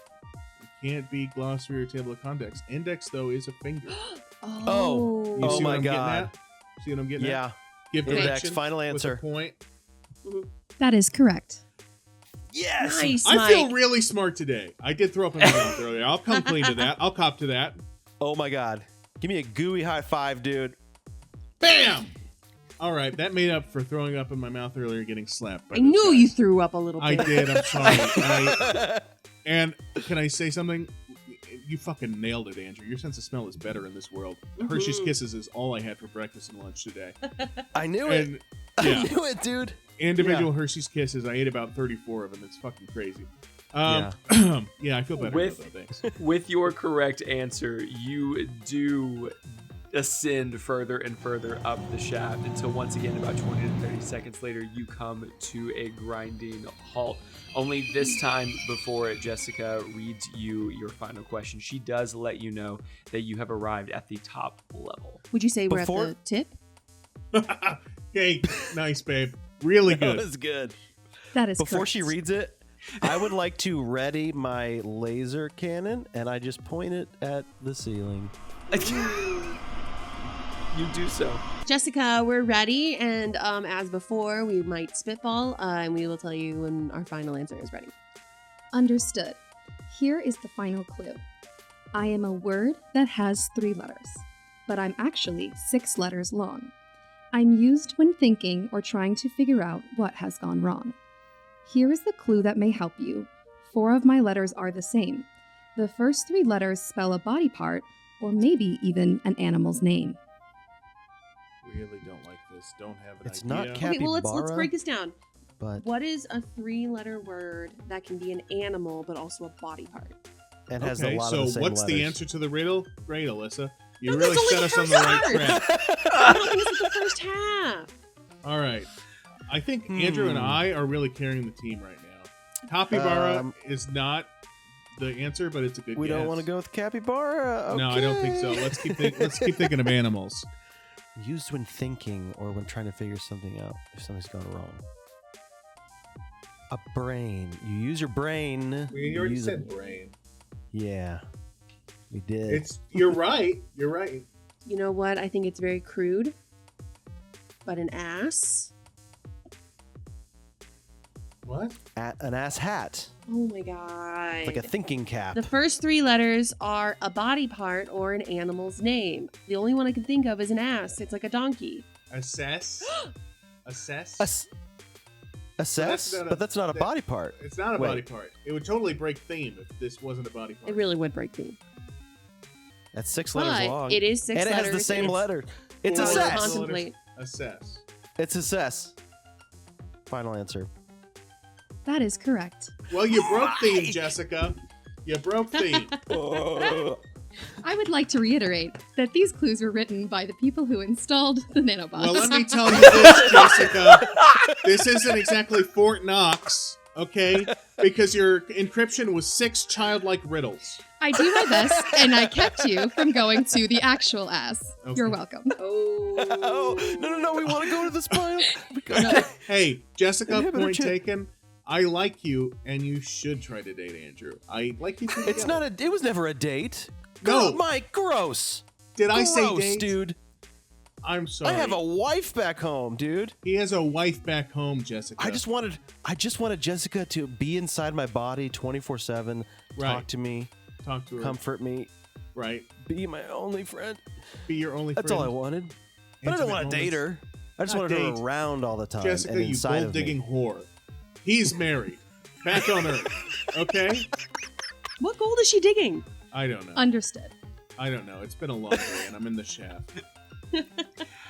[SPEAKER 3] can't be glossary or table of context. Index though is a finger.
[SPEAKER 4] Oh.
[SPEAKER 3] You
[SPEAKER 5] Oh
[SPEAKER 3] see
[SPEAKER 5] my
[SPEAKER 3] what I'm getting
[SPEAKER 5] God.
[SPEAKER 3] at? See what I'm getting
[SPEAKER 5] Yeah.
[SPEAKER 3] at? Give
[SPEAKER 5] Index,
[SPEAKER 3] direction
[SPEAKER 5] final
[SPEAKER 3] with a
[SPEAKER 5] answer.
[SPEAKER 3] point.
[SPEAKER 6] That is correct.
[SPEAKER 5] Yes.
[SPEAKER 4] Nice,
[SPEAKER 3] I
[SPEAKER 4] Mike.
[SPEAKER 3] feel really smart today. I did throw up in my mouth earlier. I'll come clean to that. I'll cop to that.
[SPEAKER 5] Oh my God. Give me a gooey high five, dude.
[SPEAKER 3] Bam! All right, that made up for throwing up in my mouth earlier, getting slapped. By
[SPEAKER 4] I
[SPEAKER 3] those
[SPEAKER 4] knew
[SPEAKER 3] guys.
[SPEAKER 4] you threw up a little
[SPEAKER 3] I
[SPEAKER 4] bit.
[SPEAKER 3] did. I'm sorry. And can I say something? You fucking nailed it, Andrew. Your sense of smell is better in this world. Hershey's Kisses is all I had for breakfast and lunch today.
[SPEAKER 5] I knew it.
[SPEAKER 3] And
[SPEAKER 5] I
[SPEAKER 3] yeah,
[SPEAKER 5] knew it, dude.
[SPEAKER 3] individual Hershey's Kisses. I ate about 34 of them. It's fucking crazy. Yeah, I feel better
[SPEAKER 2] With-
[SPEAKER 3] about that. Thanks.
[SPEAKER 2] With your correct answer, you do ascend further and further up the shaft until once again, about 20 to 30 seconds later, you come to a grinding halt. Only this time, before Jessica reads you your final question, she does let you know that you have arrived at the top level.
[SPEAKER 4] Would you say we're
[SPEAKER 5] Before-
[SPEAKER 4] at the tip?
[SPEAKER 3] Hey, nice, babe. Really
[SPEAKER 5] That
[SPEAKER 3] good.
[SPEAKER 5] was good.
[SPEAKER 6] That is
[SPEAKER 5] Before
[SPEAKER 6] correct.
[SPEAKER 5] she reads it, I would like to ready my laser cannon, and I just point it at the ceiling.
[SPEAKER 2] You do so.
[SPEAKER 4] Jessica, we're ready, and as before, we might spitball, and we will tell you when our final answer is ready.
[SPEAKER 6] Understood. Here is the final clue. I am a word that has 3 letters, but I'm actually 6 letters long. I'm used when thinking or trying to figure out what has gone wrong. Here is the clue that may help you. 4 of my letters are the same. The first 3 letters spell a body part, or maybe even an animal's name.
[SPEAKER 3] Really don't like this. Don't have an
[SPEAKER 5] It's
[SPEAKER 3] idea.
[SPEAKER 5] not
[SPEAKER 4] Okay, well let's
[SPEAKER 5] Capybara?
[SPEAKER 4] break this down.
[SPEAKER 5] But
[SPEAKER 4] What is a 3-letter word that can be an animal but also a body part?
[SPEAKER 5] and has
[SPEAKER 3] Okay,
[SPEAKER 5] a lot
[SPEAKER 3] so
[SPEAKER 5] of the same
[SPEAKER 3] what's the
[SPEAKER 5] letters.
[SPEAKER 3] answer to the riddle? Great, Alyssa. You
[SPEAKER 4] No,
[SPEAKER 3] really
[SPEAKER 4] that's only
[SPEAKER 3] set
[SPEAKER 4] the
[SPEAKER 3] us on the
[SPEAKER 4] first
[SPEAKER 3] right
[SPEAKER 4] part.
[SPEAKER 3] track.
[SPEAKER 4] I don't think it's the first half.
[SPEAKER 3] All right. I think Andrew and I are really carrying the team right now. Capybara is not the answer, but it's a good
[SPEAKER 5] We
[SPEAKER 3] guess.
[SPEAKER 5] don't want to go with capybara? Okay.
[SPEAKER 3] No, I don't think so. Let's keep thinking of animals.
[SPEAKER 5] Used when thinking or when trying to figure something out if something's gone wrong. A brain. You use your brain.
[SPEAKER 3] We already said brain.
[SPEAKER 5] Yeah, we did.
[SPEAKER 3] You're right. You're right.
[SPEAKER 4] You know what? I think it's very crude, but an ass.
[SPEAKER 3] What?
[SPEAKER 5] An ass hat.
[SPEAKER 4] Oh my god.
[SPEAKER 5] It's like a thinking cap.
[SPEAKER 4] The first three letters are a body part or an animal's name. The only one I can think of is an ass. It's like a donkey.
[SPEAKER 3] Assess. Assess.
[SPEAKER 5] Assess? But that's not a body part.
[SPEAKER 3] It's not a body part. It would totally break theme if this wasn't a body part.
[SPEAKER 4] It really would break theme.
[SPEAKER 5] That's 6 letters long.
[SPEAKER 4] It is 6
[SPEAKER 5] and
[SPEAKER 4] letters.
[SPEAKER 5] And it has the same letter. It's
[SPEAKER 4] It's
[SPEAKER 5] assess.
[SPEAKER 4] contemplate.
[SPEAKER 3] Assess.
[SPEAKER 5] It's assess. Final answer.
[SPEAKER 6] That is correct.
[SPEAKER 3] Well, you broke theme, Jessica. You broke theme.
[SPEAKER 6] I would like to reiterate that these clues were written by the people who installed the nanobots.
[SPEAKER 3] Well, let me tell you this, Jessica. This isn't exactly Fort Knox, okay? Because your encryption was 6 childlike riddles.
[SPEAKER 6] I do my best, and I kept you from going to the actual ass.
[SPEAKER 3] Okay.
[SPEAKER 6] You're welcome.
[SPEAKER 5] Oh, no. We want to go to the spine.
[SPEAKER 3] Hey, Jessica,
[SPEAKER 5] Inhibitor
[SPEAKER 3] point
[SPEAKER 5] chip.
[SPEAKER 3] taken. I like you, and you should try to date Andrew. I like you.
[SPEAKER 5] It's not a. It was never a date.
[SPEAKER 3] No.
[SPEAKER 5] Mike, gross.
[SPEAKER 3] Did I say
[SPEAKER 5] Gross,
[SPEAKER 3] date?
[SPEAKER 5] dude?
[SPEAKER 3] I'm sorry.
[SPEAKER 5] I have a wife back home, dude.
[SPEAKER 3] He has a wife back home, Jessica.
[SPEAKER 5] I just wanted Jessica to be inside my body 24/7.
[SPEAKER 3] Right.
[SPEAKER 5] Talk to me,
[SPEAKER 3] talk to her.
[SPEAKER 5] comfort me,
[SPEAKER 3] Right.
[SPEAKER 5] be my only friend.
[SPEAKER 3] Be your only
[SPEAKER 5] That's
[SPEAKER 3] friend.
[SPEAKER 5] all I wanted. But I don't want to date her. I just
[SPEAKER 3] Not
[SPEAKER 5] wanted
[SPEAKER 3] date.
[SPEAKER 5] her around all the time.
[SPEAKER 3] Jessica,
[SPEAKER 5] and
[SPEAKER 3] you
[SPEAKER 5] inside
[SPEAKER 3] gold
[SPEAKER 5] of me.
[SPEAKER 3] digging whore. He's married. Back on Earth. Okay?
[SPEAKER 4] What gold is she digging?
[SPEAKER 3] I don't know.
[SPEAKER 6] Understood.
[SPEAKER 3] I don't know. It's been a long day, and I'm in the shaft.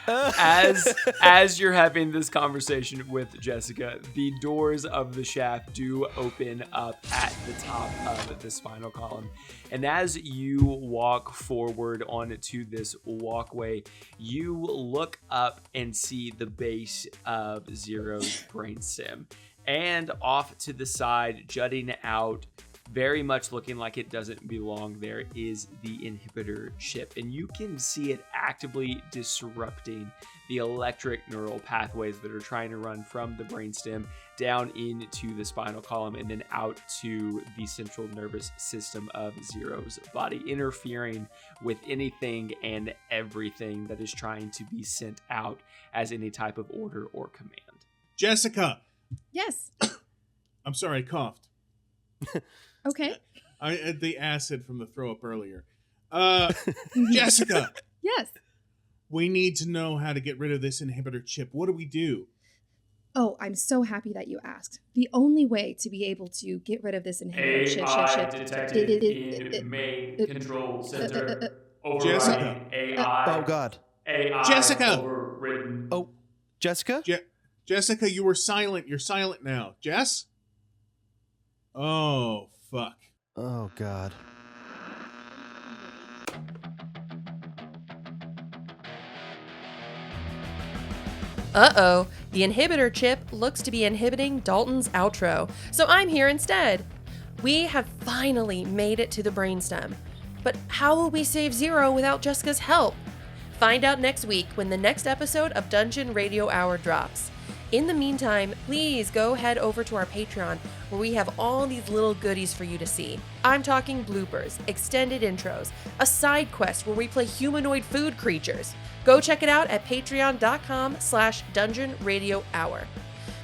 [SPEAKER 2] As you're having this conversation with Jessica, the doors of the shaft do open up at the top of the spinal column. And as you walk forward onto this walkway, you look up and see the base of Zero's brainstem. And off to the side, jutting out, very much looking like it doesn't belong there, is the inhibitor chip. And you can see it actively disrupting the electric neural pathways that are trying to run from the brainstem down into the spinal column and then out to the central nervous system of Zero's body, interfering with anything and everything that is trying to be sent out as any type of order or command.
[SPEAKER 3] Jessica!
[SPEAKER 6] Yes.
[SPEAKER 3] I'm sorry, I coughed.
[SPEAKER 6] Okay.
[SPEAKER 3] I had the acid from the throw up earlier. Jessica!
[SPEAKER 6] Yes.
[SPEAKER 3] We need to know how to get rid of this inhibitor chip. What do we do?
[SPEAKER 6] Oh, I'm so happy that you asked. The only way to be able to get rid of this inhibitor chip
[SPEAKER 2] detected in main control center.
[SPEAKER 3] Jessica.
[SPEAKER 5] Oh God.
[SPEAKER 2] AI
[SPEAKER 3] Jessica.
[SPEAKER 2] overridden.
[SPEAKER 5] Oh, Jessica.
[SPEAKER 3] Jessica, you were silent. You're silent now. Jess? Oh, fuck.
[SPEAKER 5] Oh God.
[SPEAKER 8] Uh-oh, the inhibitor chip looks to be inhibiting Dalton's outro, so I'm here instead. We have finally made it to the brainstem. But how will we save Zero without Jessica's help? Find out next week when the next episode of Dungeon Radio Hour drops. In the meantime, please go head over to our Patreon where we have all these little goodies for you to see. I'm talking bloopers, extended intros, a side quest where we play humanoid food creatures. Go check it out at patreon.com/Dungeon Radio Hour.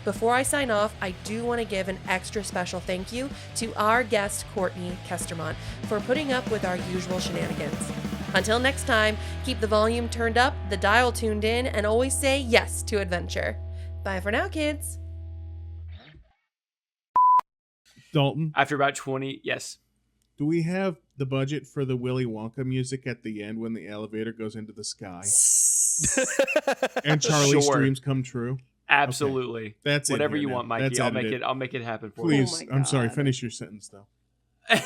[SPEAKER 8] Before I sign off, I do want to give an extra special thank you to our guest, Courtney Kestermont, for putting up with our usual shenanigans. Until next time, keep the volume turned up, the dial tuned in, and always say yes to adventure. Bye for now, kids.
[SPEAKER 3] Dalton,
[SPEAKER 2] After about 20, yes.
[SPEAKER 3] do we have the budget for the Willy Wonka music at the end when the elevator goes into the sky? And Charlie's
[SPEAKER 2] Sure.
[SPEAKER 3] dreams come true?
[SPEAKER 2] Absolutely.
[SPEAKER 3] That's it
[SPEAKER 2] Whatever
[SPEAKER 3] here
[SPEAKER 2] you
[SPEAKER 3] now.
[SPEAKER 2] want, Mikey.
[SPEAKER 3] That's
[SPEAKER 2] I'll make
[SPEAKER 3] edited.
[SPEAKER 2] it happen for
[SPEAKER 3] Please,
[SPEAKER 4] Oh my
[SPEAKER 3] I'm sorry,
[SPEAKER 4] God.
[SPEAKER 3] finish your sentence, though.
[SPEAKER 2] you.